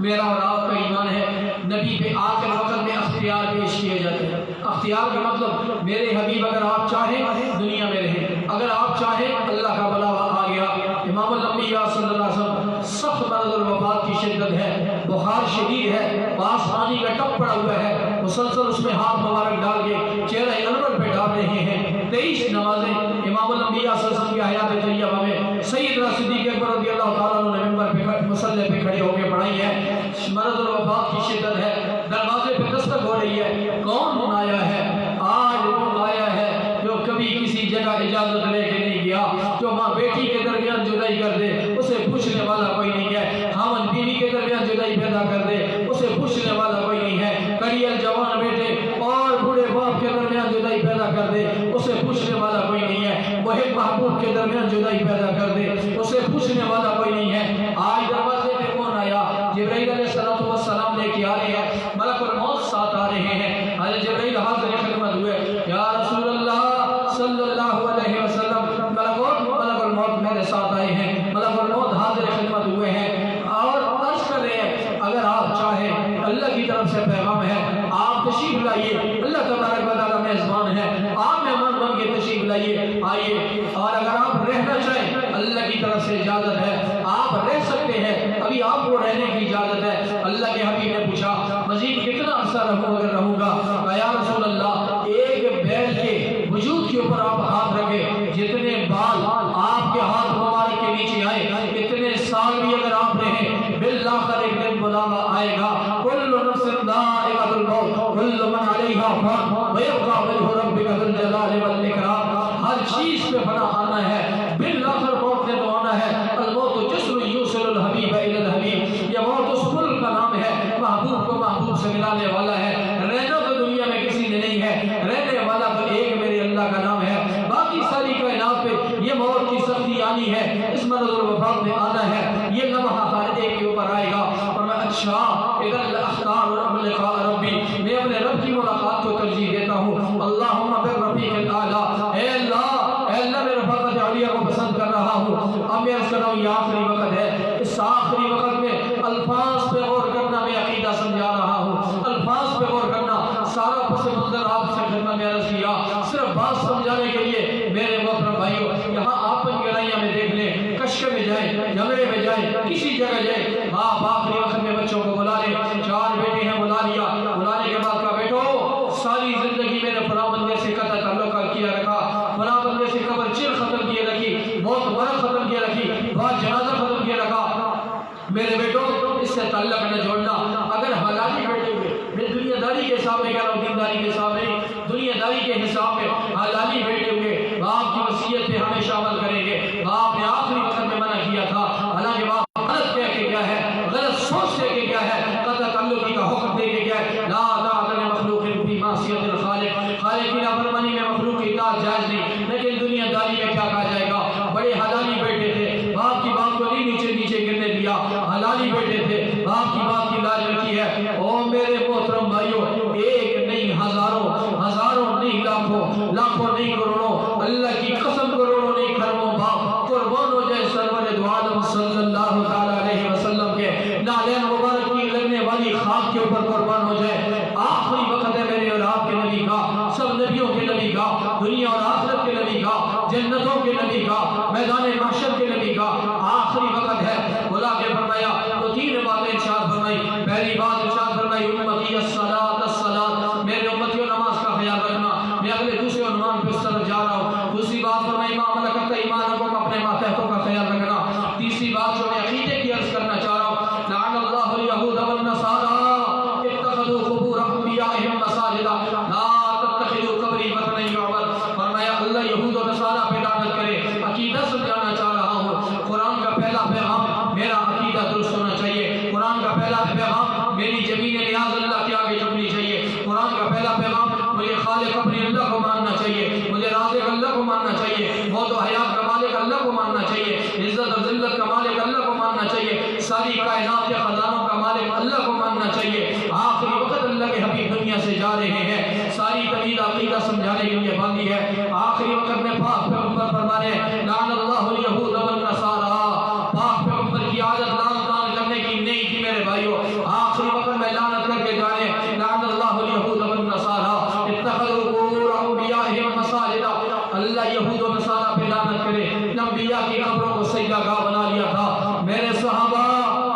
میرا اور آپ کا ایمان ہے نبی پہ آخر وقت میں اختیار پیش کیے جاتے ہیں۔ اختیار کا مطلب میرے حبیب اگر آپ چاہیں دنیا میں رہیں، اگر آپ چاہیں اللہ کا بلاوا آ گیا۔ امام الانبیاء صلی اللہ علیہ وسلم سخت مرض الوفات کی شدت ہے، بخار شدید ہے، پاس پانی کا ٹپ پڑا ہوا ہے، مسلسل اس میں ہاتھ مبارک ڈال کے چہرہ انور پہ ڈال رہے ہیں۔ 23 نمازیں امام الانبیاء صلی اللہ علیہ وسلم کی حیات طیبہ میں سیدنا صدیق اکبر رضی اللہ تعالیٰ عنہ نے منبر پہ مصلی پہ کھڑے ہو کے پڑھائی ہے۔ مرض الوفات کی شدت ہے، دروازے پہ دستک ہو رہی ہے، کون آیا ہے؟ آج وہ آیا ہے جو کبھی کسی جگہ اجازت لے کے نہیں گیا، جو ماں بیٹی کے درمیان جدائی کر دے اسے پوچھنے والا کوئی نہیں ہے، خاوند بیوی کے درمیان جدائی پیدا کر دے اسے پوچھنے والا کوئی نہیں ہے، کڑیل جوان بیٹے اور بوڑھے باپ کے درمیان جدائی پیدا کر دے اسے پوچھنے والا کوئی نہیں ہے، محب محبوب کے درمیان جدائی پیدا کر دے اسے پوچھنے والا کوئی نہیں ہے۔ آج دروازے پہ کون آیا؟ جبرائیل علیہ السلام لے کے آ رہے ہیں، ملک الموت ساتھ آ رہے ہیں۔ حضرت جبرائیل حاضر خدمت ہوئے، یا رسول اللہ صلی اللہ علیہ وسلم، ملک الموت میرے ساتھ آئے ہیں۔ ملک الموت حاضر خدمت ہوئے ہیں اور عرض کر رہے ہیں اگر آپ چاہیں اللہ کی طرف سے پیغام ہے، آپ تشریف لائیے، اللہ تبارک و تعالیٰ میزبان ہے، آپ مہمان بن کے تشریف لائیے، آئیے، اور اگر آپ رہنا چاہیں اللہ کی طرف سے اجازت ہے، آپ رہ سکتے ہیں، ابھی آپ کو رہنے کی اجازت ہے۔ اللہ کے حبیب نے پوچھا مزید کتنا عرصہ رہوں اگر رہوں گا؟ کہا یا رسول اللہ ایک بیل کے وجود کے اوپر آپ ہاتھ رکھیں، جتنے بال آپ کے ہاتھ مبارک کے نیچے آئے اتنے سال بھی اگر آپ رہیں بالآخر ایک دن بلاوا آئے گا، کل نفس ذائقۃ الموت کل من علیہا فان ویبقى وجہ ربک ذو الجلال والاکرام۔ ہر چیز پہ فنا آنا ہے، بالآخر موت نے تو آنا ہے۔ الموت جسر یوصل الحبیب الی الحبیب، یہ موت اس پل کا نام ہے، محبوب کو محبوب سے ملانے والا ہے۔ رہنا تو دنیا میں کسی نے نہیں ہے، رہنے والا تو ایک میرے اللہ کا نام ہے۔ باقی ساری کائنات پہ یہ موت کی سختی آنی ہے، اس مرض الوفات میں آنا ہے، یہ لمحہ ہر ایک کے اوپر آئے گا۔ اور میں اچھا اذا اختار لقاء ربی، میں اپنے رب کی ملاقات کو ترجیح دیتا ہوں۔ اللہم بالرفیق الاعلیٰ، اے اللہ میں رفاقت عالیہ کو پسند کر رہا ہوں۔ اب میں عرض کر رہا ہوں یہ آخری وقت ہے، اس آخری وقت میں الفاظ پہ غور کرنا، میں عقیدہ سمجھا رہا ہوں، الفاظ پہ غور کرنا۔ سارا پس منظر آپ سے خدمت میں عرض کیا صرف بات سمجھانے کے لیے۔ میرے محترم بھائیو، یہاں آپ گہرائیاں میں دیکھ لیں، کشکے میں جائیں، جھگڑے میں جائیں، کسی جگہ جائیں، باپ آخری وقت میں بچوں کو بلا لے، 4 بیٹے ہیں بلا لیا، بلانے کے بعد کہا بیٹو ساری زندگی میں نے فلاں بندے سے قطع تعلق کیا رکھا، فلاں بندے سے قبر چیر ختم کیے رکھی، موت مرض ختم کیے رکھی، بعد جنازہ ختم کیے رکھا۔ میرے بیٹوں اس سے تعلق نہ جوڑنا۔ اگر حلالی بیٹے ہوئے، میں دنیا داری کے حساب میں کہہ رہا ہوں، دینداری کے حساب میں، دنیا داری کے حساب میں حلالی بیٹے ہوئے باپ کی وصیت پہ ہمیشہ عمل کریں گے۔ باپ نے آخری وقت میں منع کیا تھا، حالانکہ باپ غلط کہہ کے کیا ہے، غلط سوچ سے کہ کیا ہے، قطع تعلقی کا حکم دے کے کیا ہے، لا طاعۃ لمخلوق فی معصیۃ الخالق، خالق کی نافرمانی میں مخلوق کی اطاعت جائز نہیں۔ لیکن دنیا داری میں کیا کہا جائے گا، بڑے حلالی بیٹے تھے، باپ کی بات کو نہیں نیچے گرنے دیا، حلالی بیٹے تھے، باپ کی بات کی لاج رکھی ہے۔ او میرے محترم بھائیو، ایک نہیں ہزاروں نہیں لاکھوں نہیں کروڑوں، اللہ کی قسم کروڑوں نہیں کھربوں باپ قربان ہو جائے سرور دو عالم صلی اللہ تعالیٰ علیہ وسلم کے نالین مبارک کی لگنے والی خاک کے اوپر قربان ہو جائے۔ آخری وقت ہے میرے اور آپ کے نبی کا، سب نبیوں کے نبی کا، دنیا اور آخرت کے نبی کا، جنتوں کے نبی کا، میدان محشر کے نبی کا آخری وقت ہے۔ بلا کے فرمایا تو 3 باتیں ارشاد فرمائی۔ پہلی بات ارشاد فرمائی امتی الصلاۃ، میرے امتیوں نماز کا خیال رکھنا۔ میں اگلے دوسرے عنوان پہ اس طرف جا رہا ہوں۔ دوسری بات فرمائی ما ملکت ایمانکم، اپنے ماتحتوں کا خیال رکھنا۔ تیسری بات جو میں عقیدے کی عرض کرنا چاہ رہا ہوں، لعن اللہ الیہود والنصارى اتخذوا قبور انبیائہم مساجد لا تتخذوا قبری وطنا یعبد۔ فرمایا اللہ یہود و نصارہ پہ لعنت کرے۔ عقیدہ سمجھانا چاہ رہا ہوں۔ قرآن کا پہلا پیغام میرا عقیدہ درست ہونا چاہیے۔ قرآن کا پہلا پیغام میری زمین نیاز اللہ کے آگے جھکنی چاہیے۔ قرآن کا پہلا پیغام مجھے خالق اپنے اللہ کو ماننا چاہیے، مجھے رازق اللہ کو ماننا چاہیے، موت و حیات کا مالک اللہ کو ماننا چاہیے، عزت و ذلت کا مالک اللہ کو ماننا چاہیے، ساری کائنات کے خزانوں کا مالک اللہ کو ماننا چاہیے۔ آخری وقت اللہ کے حبیب دنیا سے جا رہے ہیں، بھائیو آخری وقت میں لعنت کر کے جانے لعن اللہ الیہود والنصارى اتخذوا قبور انبیائہم مساجد اللہ یہود و نصارہ پہ لعنت کرے انبیاء کی قبروں کو سجدہ گاہ بنا لیا تھا میرے صحابہ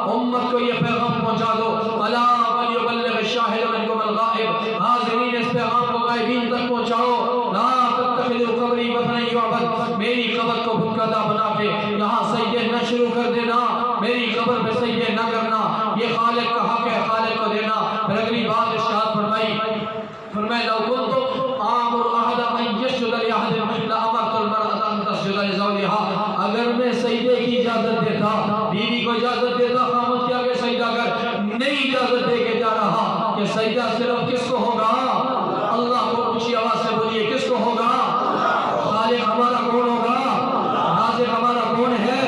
امت کو یہ پیغام پہنچا دو الا ولیبلغ الشاہد منکم الغائب حاضرین اس پیغام کو غائبین تک پہنچاؤ لا تتخذوا قبری وطنا یعبد میری قبر کو بتکدہ بنا کے یہاں سجدے نہ شروع کر دینا میری قبر پہ سجدے نہ کرنا یہ خالق کا حق ہے خالق کو دینا پھر اگلی بات ارشاد فرمائی لو کنت آمر احد ان یسجد لأحد لامرت المرأة ان تسجد لزوجها اگر میں سجدے کی اجازت دیتا بیوی کو اجازت دیتا خامد کیا کہ سجدہ کر نہیں اجازت دے کے جا رہا کہ سجدہ صرف کس کو ہوگا اللہ کو اونچی آواز سے بولیے کس کو ہوگا خالق ہمارا کون ہوگا رازق ہمارا کون ہے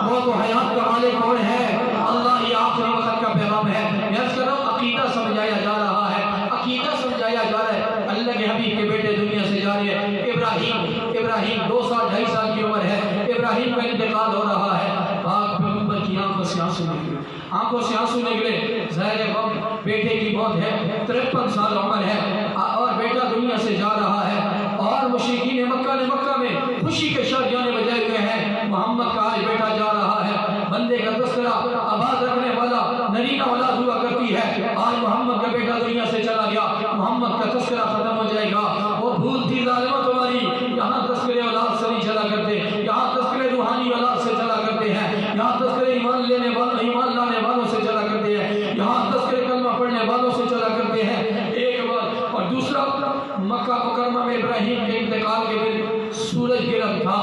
موت و حیات کا مالک کون ہے اللہ یہ آخری وقت کا پیغام ہے میں اس کا عقیدہ سمجھایا جا رہا ہے عقیدہ سمجھایا جا رہا ہے اللہ کے حبیب کے بیٹے دنیا سے جا رہے ہیں ابراہیم 2 سال 2.5 سال کی عمر ہے ابراہیم کا انتقال ہو رہا ہے پاک پیغمبر کی آنکھوں سے آنسو نکلے ظاہر ہے بیٹے کی موت ہے 53 سال عمر ہے اور بیٹا دنیا سے جا رہا ہے اور مشرکین مکہ نے مکہ میں خوشی کے شر جانے بجائے ہوئے ہیں محمد کا آج بیٹا جا رہا ہے بندے کا تذکرہ آباد رکھنے والا نرینہ اولاد ہوا کرتی ہے آج محمد کا بیٹا دنیا سے چلا گیا محمد کا تذکرہ ختم ہو جائے گا وہ بھول تھی ظالمہ تمہاری یہاں تذکرے اولاد سے نہیں چلا کرتے یہاں تذکرے روحانی اولاد سے چلا کرتے ہیں یہاں تذکرے ایمان لانے والوں سے چلا کرتے ہیں یہاں تذکرے کلمہ پڑھنے والوں سے چلا کرتے ہیں ایک بات اور دوسرا مکہ مکرمہ میں ابراہیم کے انتقال کے دن سورج گرہن تھا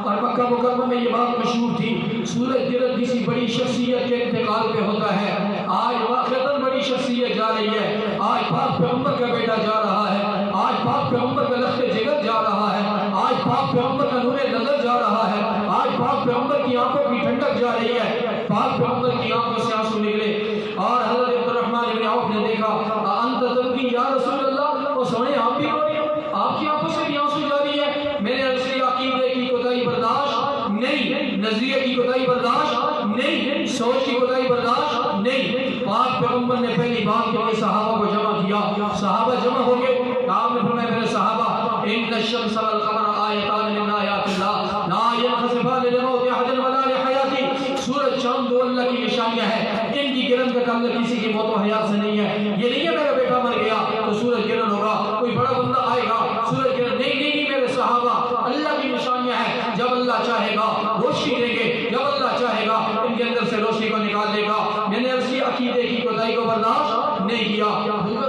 اور مکہ مکرمہ میں یہ بات مشہور تھی سورج گرہن کسی بڑی شخصیت کے انتقال پہ ہوتا ہے آج واقعتاً بڑی شخصیت جا رہی ہے آج پاک پیغمبر کا بیٹا جا رہا ہے آج پاک پیغمبر کا لخت جگر جا رہا ہے آج پاک پیغمبر کا نور نظر جا رہا ہے آج پاک پیغمبر کی آنکھوں کی ٹھنڈک جا رہی ہے پاک پیغمبر کی آنکھوں سے آنسو نکلے اور حضرت عبدالرحمن بن عوف نے دیکھا انت تبکی یا رسول اللہ وہ سمجھے آپ بھی آپ کی آنکھوں سے بھی آنسو جاری ہے میرے عرصی عقیدے کی کوتاہی برداشت نہیں نظریے کی کوتاہی برداشت نہیں سوچ کی کوتاہی برداشت نہیں پاک پیغمبر نے پہلی بات کے لیے صحابہ کو جمع کیا صحابہ جمع ہو گئے آپ نے فرمایا میرے صحابہ ان الشمس والقمر آیتان من آیات اللہ لا ينخسفان لموت احد ولا لحیاتی سورج چاند دو اللہ کی نشانیاں ہیں ان کی گرہن کا تعلق کسی کی موت و حیات سے نہیں ہے یہ نہیں ہے میرا بیٹا مر گیا تو سورج گرہن ہوگا کوئی بڑا بندہ آئے گا سورج گرہن نہیں میرے صحابہ اللہ کی نشانیاں ہیں جب اللہ چاہے گا روشنی دیں گے جب اللہ چاہے گا ان کے اندر سے روشنی کو نکال دے گا میں نے اسی عقیدے کی کوتاہی کو برداشت نہیں کیا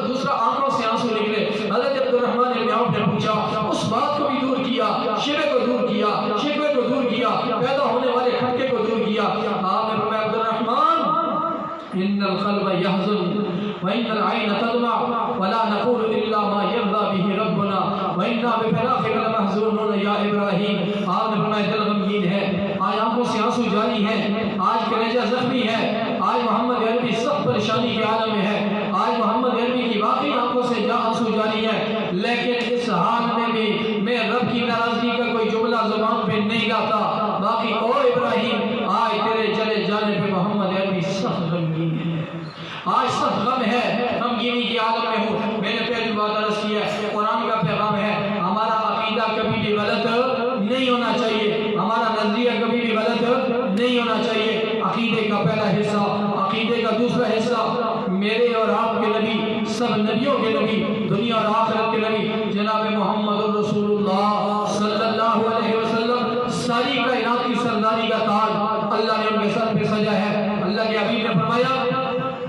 دوسرا آنکھوں سے آنسو نکلے حضرت عبدالرحمن بن عوف نے پوچھا اس بات کو بھی دور کیا شبے کو دور کیا شکوے کو دور کیا پیدا ہونے والے کھٹکے کو دور کیا آپ نے فرمایا عبدالرحمن ان القلب يحزن وان العين تدمع ولا نقول الا ما يرضى به ربنا وانا بفراقك لمحزونون يا ابراہیم آپ نے فرمایا دل غمگین ہے آج آنکھوں سے آنسو جاری ہے آج کلیجہ زخمی ہے آج محمد عربی سخت پریشانی کے عالم میں ہے آج محمد عربی کی واقعی آنکھوں سے آنسو جاری ہے لیکن اس حال میں بھی میں رب کی ناراضگی کا کوئی جملہ زبان پہ نہیں لاتا باقی او ابراہیم آج تیرے چلے جانے پہ محمد عربی سخت غمگین ہے آج سخت غم ہے غمگینی کے عالم میں ہوں میں نے پہلی بات عرض کیا ہے قرآن کا پیغام ہے ہمارا عقیدہ کبھی بھی غلط نہیں ہونا چاہیے ہمارا نظریہ کبھی بھی غلط نہیں ہونا چاہیے عقیدے کا پہلا حصہ عقیدے کا دوسرا حصہ میرے اور آپ کے نبی سب نبیوں کے نبی دنیا اور آخرت کے نبی جناب محمد الرسول اللہ صلی اللہ علیہ وسلم ساری کائنات کی سرداری کا تاج اللہ نے ان کے سر پہ سجا ہے اللہ کے حبیب نے فرمایا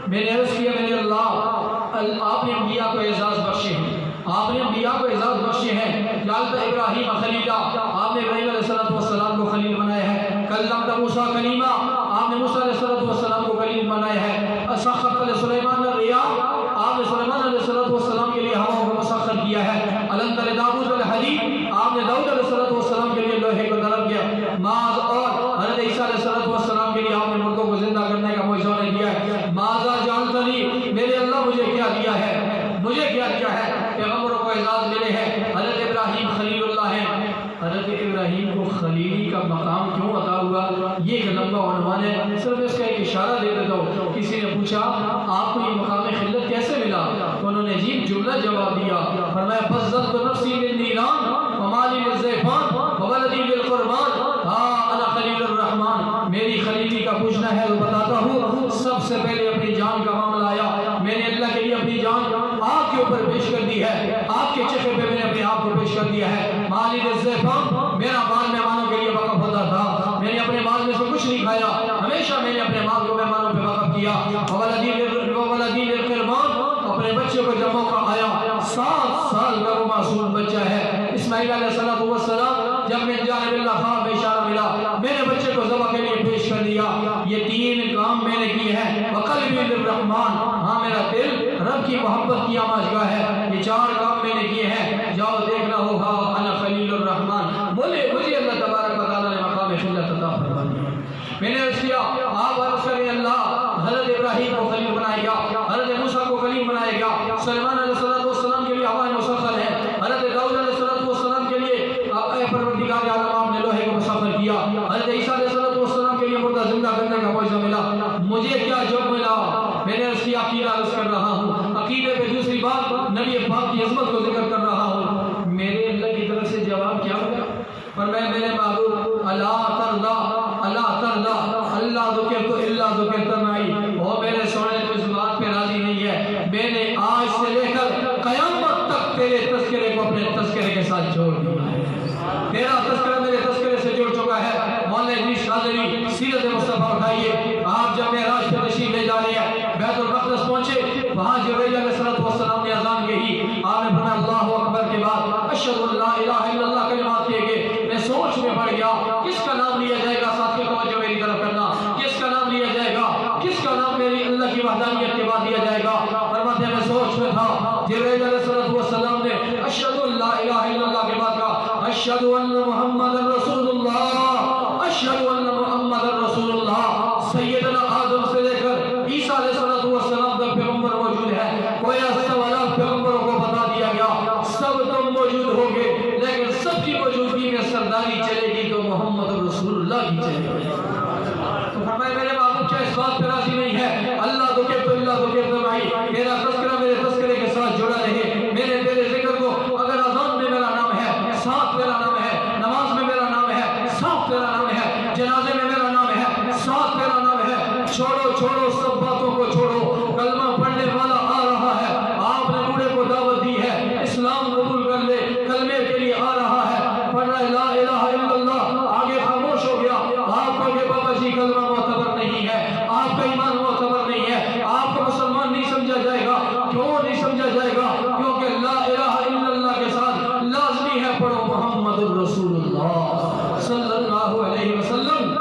میں نے عرض کیا میرے اللہ آپ نے انبیاء کو اعزاز بخشے ہیں آپ نے انبیاء کو اعزاز بخشے ہیں جعلت ابراہیم خلیلا آپ نے ابراہیم علیہ السلام کو خلیل بنایا ہے کلمت موسیٰ کلیما آپ نے موسیٰ علیہ السلام کو خلیل بنایا ہے سخرت لسلیمان الریاح آپ نے سلیمان علیہ السلام کے لیے ہواؤں کو مسخر کیا ہے علم تر داود الحدید آپ نے داؤد علیہ السلام کے لیے لوہے کو طلب کیا ماذ اور حضرت عیسیٰ علیہ السلام کے لیے آپ نے مردوں کو زندہ کرنے کا معجزہ نے دیا ہے ماذا جعلتنی میرے اللہ مجھے کیا دیا ہے پیغمبروں کو اعزاز ملے ہیں حضرت ابراہیم خلیل اللہ ہیں حضرت ابراہیم کو خلیلی کا مقام کیوں عطا ہوا یہ ایک لمبا عنوان ہے صرف اس کا ایک اشارہ دے دیتا ہوں کسی نے پوچھا آپ کو یہ مقام خلت کیسے ملا؟ تو انہوں نے عجیب جملہ جواب دیا، فرمایا فضلت نفسی للنیران ومالی للزیفان وولدی للقربان ہاں انا خلیل الرحمن۔ میری خلیلی کا پوچھنا ہے تو بتاتا ہوں، سب سے پہلے اپنی جان کا معاملہ آیا، میں نے اللہ کے لیے اپنی جان آگ کے اوپر پیش کر دی ہے، آگ کے چکے پہ میں نے اپنے آپ کو پیش کر دیا ہے۔ مالی للزیفان، میرا مال مہمانوں کے لیے وقف ہوتا تھا، میں نے اپنے مال میں سے کچھ نہیں کھایا، ہمیشہ میں نے اپنے مال کو مہمانوں پہ وقف کیا۔ وولدی للقربان، اپنے بچے کو جب موقع آیا، 7 سال کا وہ معصوم بچہ ہے اسماعیل علیہ السلام، جب میں جانب اللہ خواب میں اشارہ ملا، میں نے بچے کو ذبح کے لیے پیش کر دیا۔ یہ 3 کام میں نے کیے ہیں۔ وقلبی للرحمن، ہاں میرا دل رب کی محبت کی آماجگاہ ہے، یہ 4 کام میں نے کیے ہیں، جاؤ دیکھنا ہوگا انا خلیل الرحمن۔ بولے مجھے اللہ تبارک و تعالیٰ نے مقام خلت عطا فرما دیا۔ میں نے عرض کیا آپ عرض کریں اللہ حضرت ابراہیم کو خلیل بنائے گا، حضرت موسیٰ کو خلیل بنائے گا، سلیمان علیہ السلام کے لیے ہوائیں مسخر ہے، حضرت داؤد علیہ السلام کے لیے پروردگار عالم آپ نے لوہے کو مسخر کیا، حضرت عیسیٰ علیہ السلام کے لیے مردہ زندہ کرنے کا معجزہ ملا، مجھے کیا جب ملا؟ میں نے اس کی عقیدہ عرض کر رہا ہوں، عقیدے پہ دوسری بات نبی پاک کی عظمت کو ذکر کر رہا ہوں۔ میرے اللہ کی طرف سے جواب کیا ہوگا؟ پر میں میرے محبوب اللہ ترضا اللہ ذکر تو اللہ ذکر تنائی، وہ میرے سونے تو اس بات پہ راضی نہیں ہے، میں نے آج سے لے کر قیامت تک تیرے تذکرے کو اپنے تذکرے کے ساتھ جوڑ دیا ہے، تیرا تذکرہ میرے تذکرے سے جڑ چکا ہے۔ مولانا ادریس قادری سیرت مصطفیٰ اٹھائیے، آپ جب معراج پہ تشریف لے جا رہے ہیں، بیت المقدس پہنچے، وہاں جبرائیل علیہ السلام نے اذان کہی، آپ نے فرمایا اللہ اکبر کے بعد اشہد ان لا الہ الا اللہ کلمات کہے گئے۔ میں سوچ میں پڑ گیا کس کا نام لیا جائے گا، ساتھ توجہ میری طرف کرنا، کس کا نام لیا جائے گا، کس کا نام میری اللہ کی وحدانیت کے بعد لیا جائے گا؟ فرماتے ہیں میں سوچ میں تھا، جبرائیل علیہ السلام نے اشہد ان لا الہ الا اللہ کے بعد کہا اشہد ان محمد رسول اللہ، اشہد ان محمد رسول اللہ۔ سیدنا آدم سے لے کر عیسیٰ علیہ السلام تک پیغمبر موجود ہے، کوئی سوالہ پیغمبروں کو بتا دیا گیا، سب تم موجود ہوگے، لیکن سب کی موجودگی میں سرداری چلے گی تو محمد رسول اللہ کی چلے گی۔ تو فرمائے میرے محبوب کیا اس بات پہ راضی نہیں ہے؟ اللہ ذکر تو اللہ ذکر تنائی، میرا تذکرہ میرے تذکرے کے ساتھ جڑا رہے، میرے تیرے ذکر کو اگر اذان میں میرا نام ہے ساتھ تیرا نام ہے، نماز میں میرا نام ہے ساتھ تیرا نام ہے، جنازے میں میرا نام ہے ساتھ تیرا نام ہے۔ چھوڑو سب باتوں کو چھوڑو، کلمہ پڑھنے والا آ رہا ہے، آپ نے بوڑھے کو دعوت دی ہے اسلام قبول کر لے، کلمے کے لیے آ رہا ہے، پڑھ رہا ہے لا الہ الا اللہ، آگے خاموش ہو گیا، آپ کو کہ بابا جی کلمہ معتبر نہیں ہے، آپ کا ایمان معتبر نہیں ہے، آپ کو مسلمان نہیں سمجھا جائے گا۔ کیوں نہیں سمجھا جائے گا؟ کیونکہ لا الہ الا اللہ کے ساتھ لازمی ہے پڑھو محمد الرسول اللہ صلی اللہ علیہ وسلم۔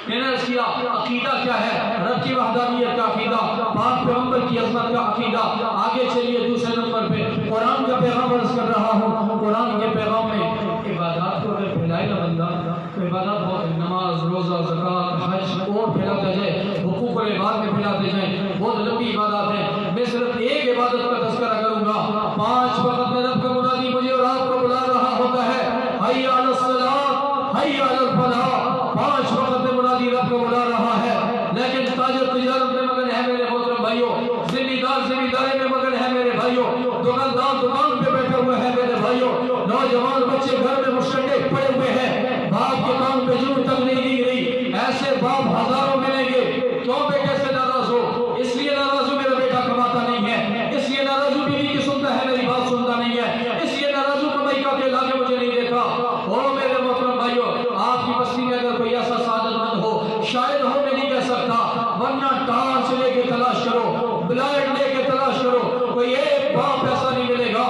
میں نے اس کیا عقیدہ کیا ہے؟ رب کی وحدانیت کا عقیدہ، پاک پیغمبر کی عظمت کا عقیدہ۔ آگے چلیے دوسرے نمبر پہ قرآن کا پیغام عرض کر رہا ہوں۔ قرآن کے پیغام میں عبادات کو اگر پھیلائے نا بندہ تو عبادات بہت، نماز روزہ زکوٰۃ حج اور پھیلاتا جائے، حقوق اور عبادت میں پھیلاتے جائیں، بہت لمبی عبادات ہیں۔ میں صرف ایک عبادت کا تذکرہ کروں گا۔ 5 وقت میں رب کا منادی مجھے اور آپ کو بلا رہا ہوتا ہے، حی علی الصلاۃ حی علی الفلاح۔ 5 وقت میں منادی رب کو بلا رہا ہے، لیکن تاجر تجارت میں مگن ہے میرے محترم بھائیوں، ذمہ داری میں مگن ہے میرے بھائیوں، دکاندار دکان پہ بیٹھے ہوئے ہیں میرے بھائیوں، نوجوان بچے گھر میں مشترک پڑے ہوئے ہیں، باپ کے کام پہ جون تک نہیں دی گئی۔ ایسے باپ ہزاروں ملیں گے، کیوں پہ کیسے ناراض ہو؟ اس لیے ناراض ہو میرا بیٹا کماتا نہیں ہے، اس لیے ناراض ہو بیوی کی سنتا ہے میری بات سنتا نہیں ہے، اس لیے ناراض ہو کمائی کا کہ لاگے مجھے نہیں دیکھا۔ او میرے محترم بھائیوں، آپ کی بستی میں اگر کوئی ایسا سعادت مند ہو، شاید ہو میں نہیں کہہ سکتا، ورنہ ٹارچ لے کے تلاش کرو، بلائٹ لے کے تلاش کرو، کوئی ایک باپ ایسا نہیں ملے گا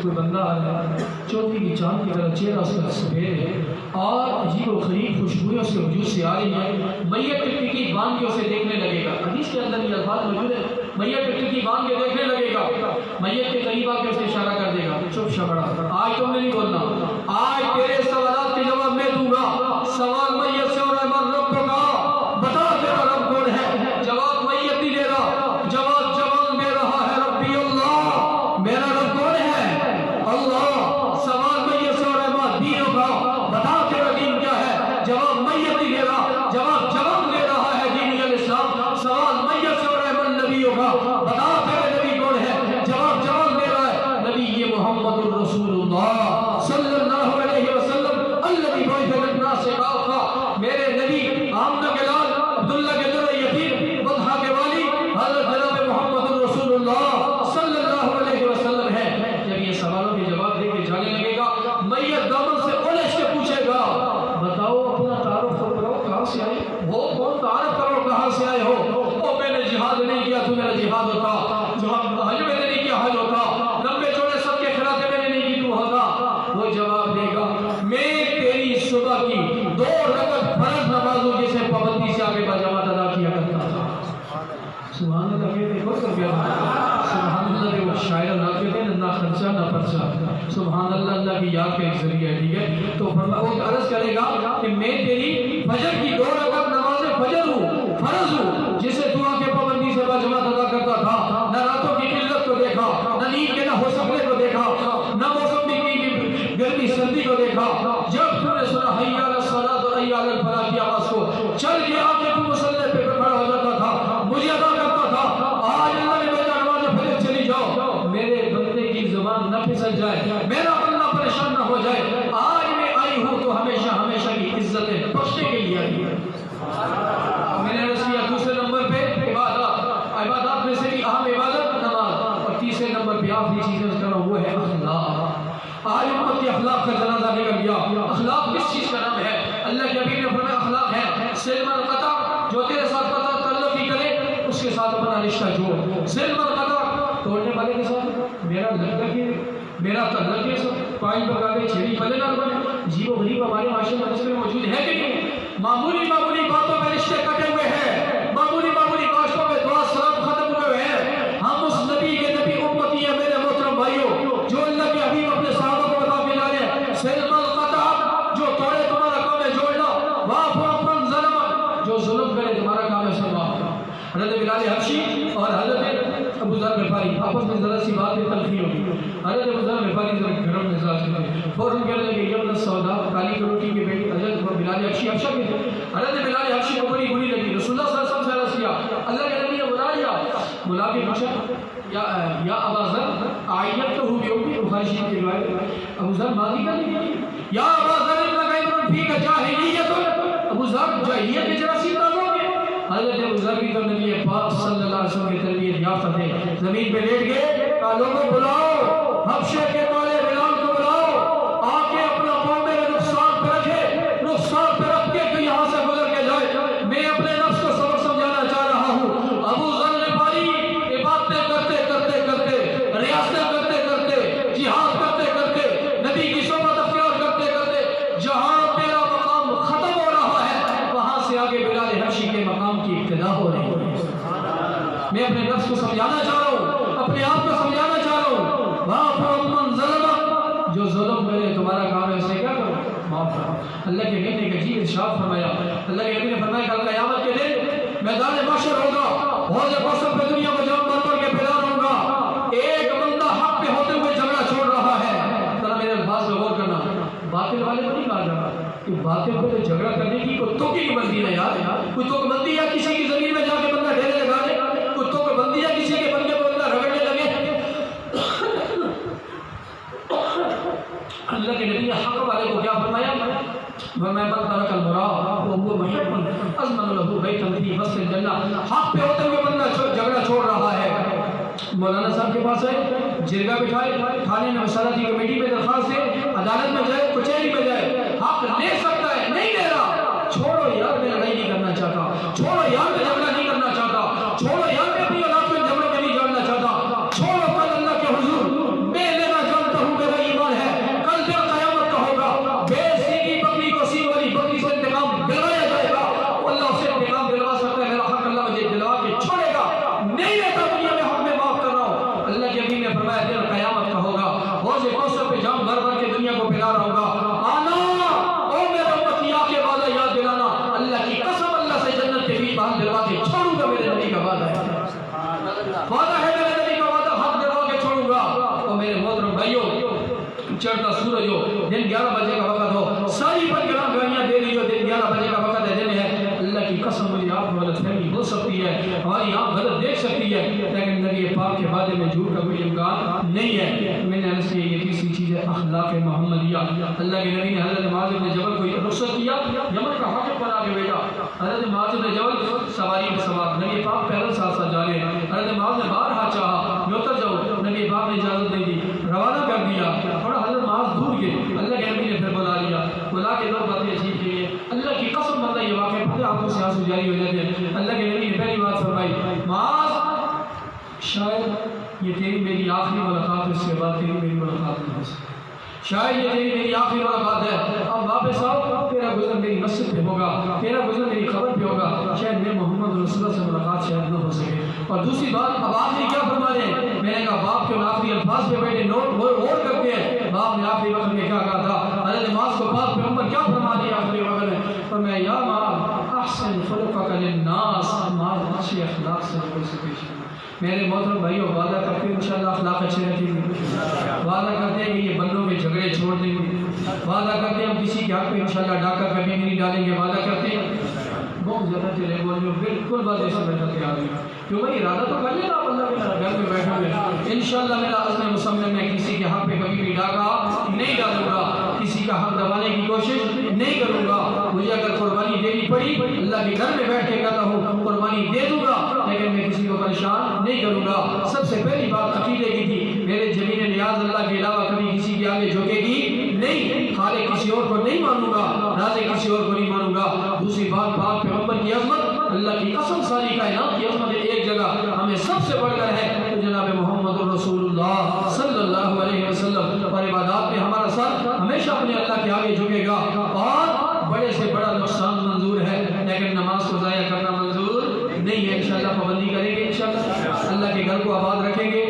کوئی بندہ آ رہا ہے، چوٹی کی چاند کی طرح چہرہ اس کا سفید ہے اور عجیب و غریب خوشبوئیں اس کے وجود سے آ رہی ہے، میت ٹکٹکی باندھ کے اسے دیکھنے لگے گا۔ حدیث کے اندر یہ الفاظ موجود ہے، میت ٹکٹکی باندھ کے دیکھنے لگے گا، میت کے قریب آ کے اسے اشارہ کر دے گا، چپ شبڑا، آج تم نے نہیں بولنا، آج تیرے سوالات کے جواب میں دوں گا۔ سوال میت سے ہو رہا ہے، من رب کا، بتا تیرا رب کون ہے؟ جواب میت نہیں دے رہا، جواب جوان دے رہا ہے، ربی اللہ، میرا رب کون ہے؟ اللہ۔ سوال میت سے ہو رہا ہے، ماں دین کا، بتا تیرا دین کیا ہے؟ جواب میت نہیں دے رہا، جواب جوان دے رہا ہے، دین الاسلام۔ سوال میت سے ہو رہا ہے، من نبیوں کا، بتا تیرے نبی کون ہے؟ جواب جوان دے رہا ہے، نبی یہ محمد الرسول اللہ صلی اللہ علیہ وسلم الذی بعث للناس کافہ، میرے نبی آمنہ کے لال، عبداللہ کے در یتیم، بطحہ کے والی، حضرت جناب محمد الرسول اللہ صلی اللہ علیہ وسلم ہے۔ جب یہ سوالوں کے جواب دے کے جانے لگے گا، میت دامن سے اولش کے پوچھے گا، بتاؤ اپنا تعارف کرو، کہاں سے آئے ہو؟ کون تعارف کرو، کہاں سے آئے ہو؟ او میں نے جہاد نہیں کیا، تو میرا جہاد ہوتا، حج میں نے نہیں کیا، حج ہوتا، لمبے چوڑے سب کے خلاف میں نے نہیں کی، تو ہوتا۔ وہ جواب دے گا، میں تیری صبح کی 2 رکعت فرض نمازوں جسے پابندی سے آگے بجامت ادا کیا کرتا تھا۔ سبحان اللہ کہتے ہیں، بہت کر گیا، سبحان اللہ کے وہ شاعر اللہ کہتے ہیں، نہ خرچہ نہ پرچہ، سبحان اللہ، اللہ کی یاد کا ایک ذریعہ ہے، ٹھیک ہے؟ تو وہ عرض کرے گا کہ میں تیری فجر کی 2 رکعت نماز فجر ہوں، فرض ہوں، جسے تو آگے پابندی سے بجامت ادا کرتا تھا، نہ راتوں کی قلت کو دیکھا، نہ نیند کے نہ ہو سکنے کو دیکھا، نہ موسم کی گرمی سردی کو دیکھا، جب تو نے سنا حی علی الصلاۃ اور حی علی الفلاح کی آواز کو، چل کے آ کے تو مصلی پہ کھڑا ہو جاتا تھا، مجھے ادا کرتا تھا۔ آج اللہ نے بھیجا نماز فجر چلی جاؤ، میرے بندے کی زبان نہ پھسل جائے، میرا بندہ پریشان نہ ہو جائے، آج میں آئی ہوں تو ہمیشہ ہمیشہ کی عزتیں بخشنے کے لیے آئی ہے۔ میں نے عرض کیا دوسرے نمبر پہ عبادات میں سے بھی اہم عبادت نماز، اور تیسرے نمبر پہ آخری چیز کرنا وہ ہے اخلاق۔ آج امت کے اخلاق کا جنازہ نکل گیا۔ اخلاق کس چیز کا نام ہے؟ اللہ کے حبیب نے فرمایا اخلاق ہے سلم القطع، جو تیرے ساتھ قطع تعلق ہی کرے اس کے ساتھ اپنا رشتہ جوڑ۔ سلم القطع، توڑنے والے کے ساتھ میرا لگتا کہ میرا تعلق ہے، پانی پکا کے چھری پلے نہ بنے۔ جی وہ غریب ہمارے معاشرے میں موجود ہے کہ نہیں؟ معمولی معمولی باتوں میں رشتے کٹے ہوئے ہیں، معمولی معمولی باتوں میں دعا سلام ختم ہوئے ہیں۔ ہم اس نبی کے نبی امتی ہیں میرے محترم بھائیوں، جو اللہ کے حبیب اپنے صحابہ کو بتا کے لا رہے، سلم القطع، جو توڑے تمہارا کام ہے جوڑنا، واعف عمن ظلم، جو ظلم کرے تمہارا کام ہے سب معاف کرنا۔ حضرت بلال حبشی اور حضرت ابو ذر غفاری آپس میں ذرا سی بات تلخی ہوگی، حضرت ابو ذر غفاری ذرا گرم مزاج کے تھے، فوراً کہنے لگے یہ ابن سودا، کالی کروٹی کی بیٹی حضرت بلال حبشی حبشہ کے تھے۔ حضرت بلال حبشی کو بڑی بری لگی، رسول اللہ صلی اللہ علیہ وسلم سے عرض کیا، اللہ کے نبی نے بلا کے پوچھا یا ابا ذر آیت تو ہوئی ہوگی، بخاری شریف کی روایت، ابو ذر ماضی کا نہیں، یا ابا ذر لگا فی کا جاہلیت، ابو ذر جاہلیت کے جراثیم ڈالو گے۔ حضرت ابو ذر بھی تو نبی پاک صلی اللہ علیہ وسلم کی تربیت یافتہ تھے، زمین پہ لیٹ گئے، کہا لوگوں بلاؤ حبشے کے والے بلال کو بلاؤ، آ کے اپنا پاؤں میرے رخسار پہ رکھے، رخسار پہ رکھ کے کہ یہاں سے گزر کے جائے، میں اپنے نفس کو سبق سمجھانا چاہ رہا ہوں۔ ابو ذر غفاری عبادتیں کرتے کرتے کرتے، ریاستیں کرتے کرتے، جہاد کرتے کرتے، نبی کی صحبت اختیار کرتے کرتے، جہاں میرا مقام ختم ہو رہا ہے وہاں سے آگے بلال حبشی کے مقام کی ابتدا ہو رہی ہے۔ میں اپنے نفس کو سمجھانا چاہ رہا ہوں، اپنے آپ کو سمجھانا چاہ رہا ہوں، واعف عمن ظلم، جو ظلم کرے تمہارا کام ہے اسے کیا کرو؟ معاف کرو۔ اللہ کے نبی نے عجیب ارشاد فرمایا، اللہ کے نبی نے فرمایا کل قیامت کے دن میدان محشر ہوگا، حوض کوثر پہ دنیا کو جام بن کر کے پیدار ہوگا، ایک بندہ حق پہ ہوتے ہوئے جھگڑا چھوڑ رہا ہے۔ ذرا میرے الفاظ پہ غور کرنا، باطل والے کو نہیں کہا جا رہا کہ باطل کو تو جھگڑا کرنے کی کوئی تو کی بندی ہے یار، کوئی تو بندی یا کسی کی زمین میں جا کے بندہ ڈھیرے لگا دے، کوئی تو بندی یا کسی کے بندے کو بندہ رگڑنے لگے۔ اللہ کے نبی نے حق والے کو کیا فرمایا؟ فرمایا من ترک المراء وهو محب اضمن له بیتا فی وسط الجنہ، حق پہ ہوتے ہوئے بندہ جھگڑا چھوڑ رہا ہے، مولانا صاحب کے پاس ہے، جرگہ بٹھائے، تھانے میں مسالتی کمیٹی میں درخواست ہے، عدالت میں جائے، کچہری میں جائے، حق لے سکتا ہے، نہیں لے رہا، چھوڑو یار میں لڑائی نہیں کرنا چاہتا، چھوڑو یار میں جھگڑا نہیں کرنا چاہتا، چھوڑو یار میں اپنی اولاد میں جھگڑے میں نہیں جاننا چاہتا، چھوڑو کل اللہ کے حضور میں لینا جانتا ہوں وعدہ ہے میرے نبی کا وعدہ حق دلوا کے چھوڑوں گا. اور میرے محترم بھائیوں چڑھتا سورج ہو, دن 11 بجے کا وقت ہو, ساری پر کرام گاڑیاں دے رہی ہو, دن 11 بجے کا وقت ہے, دن ہے, اللہ کی قسم مجھے آپ غلط فہمی ہو سکتی ہے, ہماری آنکھ غلط دیکھ سکتی ہے, لیکن نبی پاک کے وعدے میں جھوٹ کا کوئی امکان نہیں ہے. میں نے عرض کیا یہ تیسری چیز ہے اخلاق محمدیہ. اللہ کے نبی نے حضرت معاذ بن جبل کو رخصت کیا, یمن کا حاکم بنا کے بھیجا. حضرت معاذ بن جبل سواری میں سوار, نبی پاک پیدل ساتھ ساتھ جا رہے ہیں. حضرت معاذ نے بارہا چاہا کہ اتر جاؤ, نبی پاک نے اجازت نہیں دی, روانہ کر دیا. تھوڑا حضرت معاذ دور گئے, اللہ کے نبی نے پھر بلا لیا, بلا کے دو باتیں عجیب کی ہیں. اللہ کی قسم اللہ یہ واقعہ پتہ آنکھوں سے آنسو جاری ہو جاتے ہیں. اللہ کے نبی نے پہلی بات فرمائی, معاذ شاید یہ تیری میری آخری ملاقات ہے, اس کے بعد تیری میری ملاقات نہیں ہو سکتی. شاید یہ تیری میری آخری ملاقات ہے, اب واپس آؤ, تیرا گزر میری مسجد پہ ہوگا, تیرا گزر میری قبر پہ ہوگا, شاید میں محمد رسول اللہ سے ملاقات شاید نہ ہو سکے. اور دوسری بات, اب آپ نے کیا فرما رہے, میں نے کہا باپ کے آخری الفاظ پہ بیٹھے نوٹ غور کرتے ہیں, باپ نے آخری وقت میں کیا کہا تھا. حضرت معاذ کو باپ پیغمبر کیا فرما دیا آخری وقت میں, فرمایا یا معاذ احسن خلقک للناس, معاذ اچھے اخلاق سے لوگوں سے پیش کرنا. میرے محترم بھائیوں وعدہ کرتے ہیں انشاءاللہ اخلاق اچھے رکھیں گے, وعدہ کرتے ہیں کہ یہ بندوں کے جھگڑے چھوڑ دیں گے, وعدہ کرتے ہیں ہم کسی کے حق پہ انشاءاللہ ڈاکہ کبھی بھی نہیں ڈالیں گے, وعدہ کرتے ہیں بہت زیادہ چلے بولے بالکل بات ایسے بیٹھا کے آ گئی, کیوں بھائی ارادہ تو کر لینا آپ اللہ کے گھر پہ بیٹھے ہوئے. انشاءاللہ میرا عزم مصمم میں کسی کے حق پہ کبھی بھی ڈاکہ نہیں ڈالوں گا, کسی کا حق دبانے کی کوشش نہیں کروں گا. مجھے اگر قربانی دینی پڑی اللہ کے گھر میں بیٹھ کے کہتا ہوں قربانی دے دوں گا, لیکن میں کسی کو پریشان نہیں کروں گا. سب سے پہلی بات عقیدے کی تھی, میرے زمین نیاز اللہ کے علاوہ کبھی کسی کے آگے جھکے گی نہیں, خالق کسی اور کو نہیں مانوں گا, رازق کسی اور کو نہیں مانوں گا. دوسری بات, باپ پیغمبر کی عظمت, اللہ کی قسم ساری کائنات کی عظمت ایک جگہ ہمیں سب سے بڑھ کر ہے تو جناب محمد رسول اللہ صلی اللہ علیہ وسلم. اور عبادات میں ہمارا سر ہمیشہ اپنے اللہ کے آگے جھکے گا, اور بڑے سے بڑا نقصان منظور ہے لیکن نماز کو ضائع کرنا منظور نہیں ہے. انشاءاللہ پابندی کریں گے, انشاءاللہ اللہ کے گھر کو آباد رکھیں گے.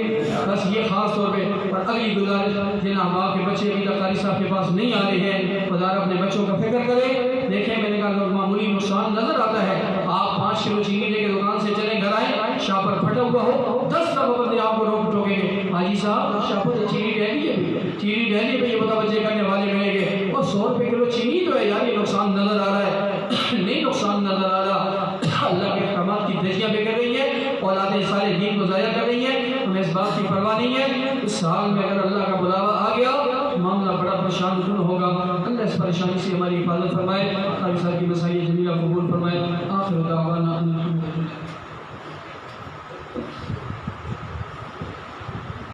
بس یہ خاص طور پہ, اور اگلی گزارش جن احباب کے بچے ابھی تک قاری صاحب کے پاس نہیں آ رہے ہیں, خدا اپنے بچوں کا فکر کریں. دیکھیں میں نے کہا لوگ معمولی نقصان نظر آتا ہے, آپ 5 کلو چینی لے کے دکان سے چلیں گھر آئیں, شاپر پھٹا ہوا ہو, 10 کا بندے آپ کو روک ٹوکیں گے, حاجی صاحب شاپر چینی ڈہلی ہے, چینی ڈہلی پہ یہ متوجہ کرنے والے ملیں گے, اور 100 روپے کلو چینی تو ہے یار, یہ نقصان نظر آ رہا ہے نہیں نقصان نظر آ رہا. اللہ کے احکامات کی دھجیاں بے کر رہی ہیں, اولادیں سارے دین کو ضائع کر رہی ہیں, ہمیں اس بات کی پرواہ نہیں ہے. اس سال میں اگر اللہ کا بلاوا آ گیا معاملہ بڑا پریشان کن ہوگا. اللہ اس پریشانی سے ہماری حفاظت فرمائے, قاری صاحب کی مسائل جمیلہ قبول فرمائے. آخر دعوانا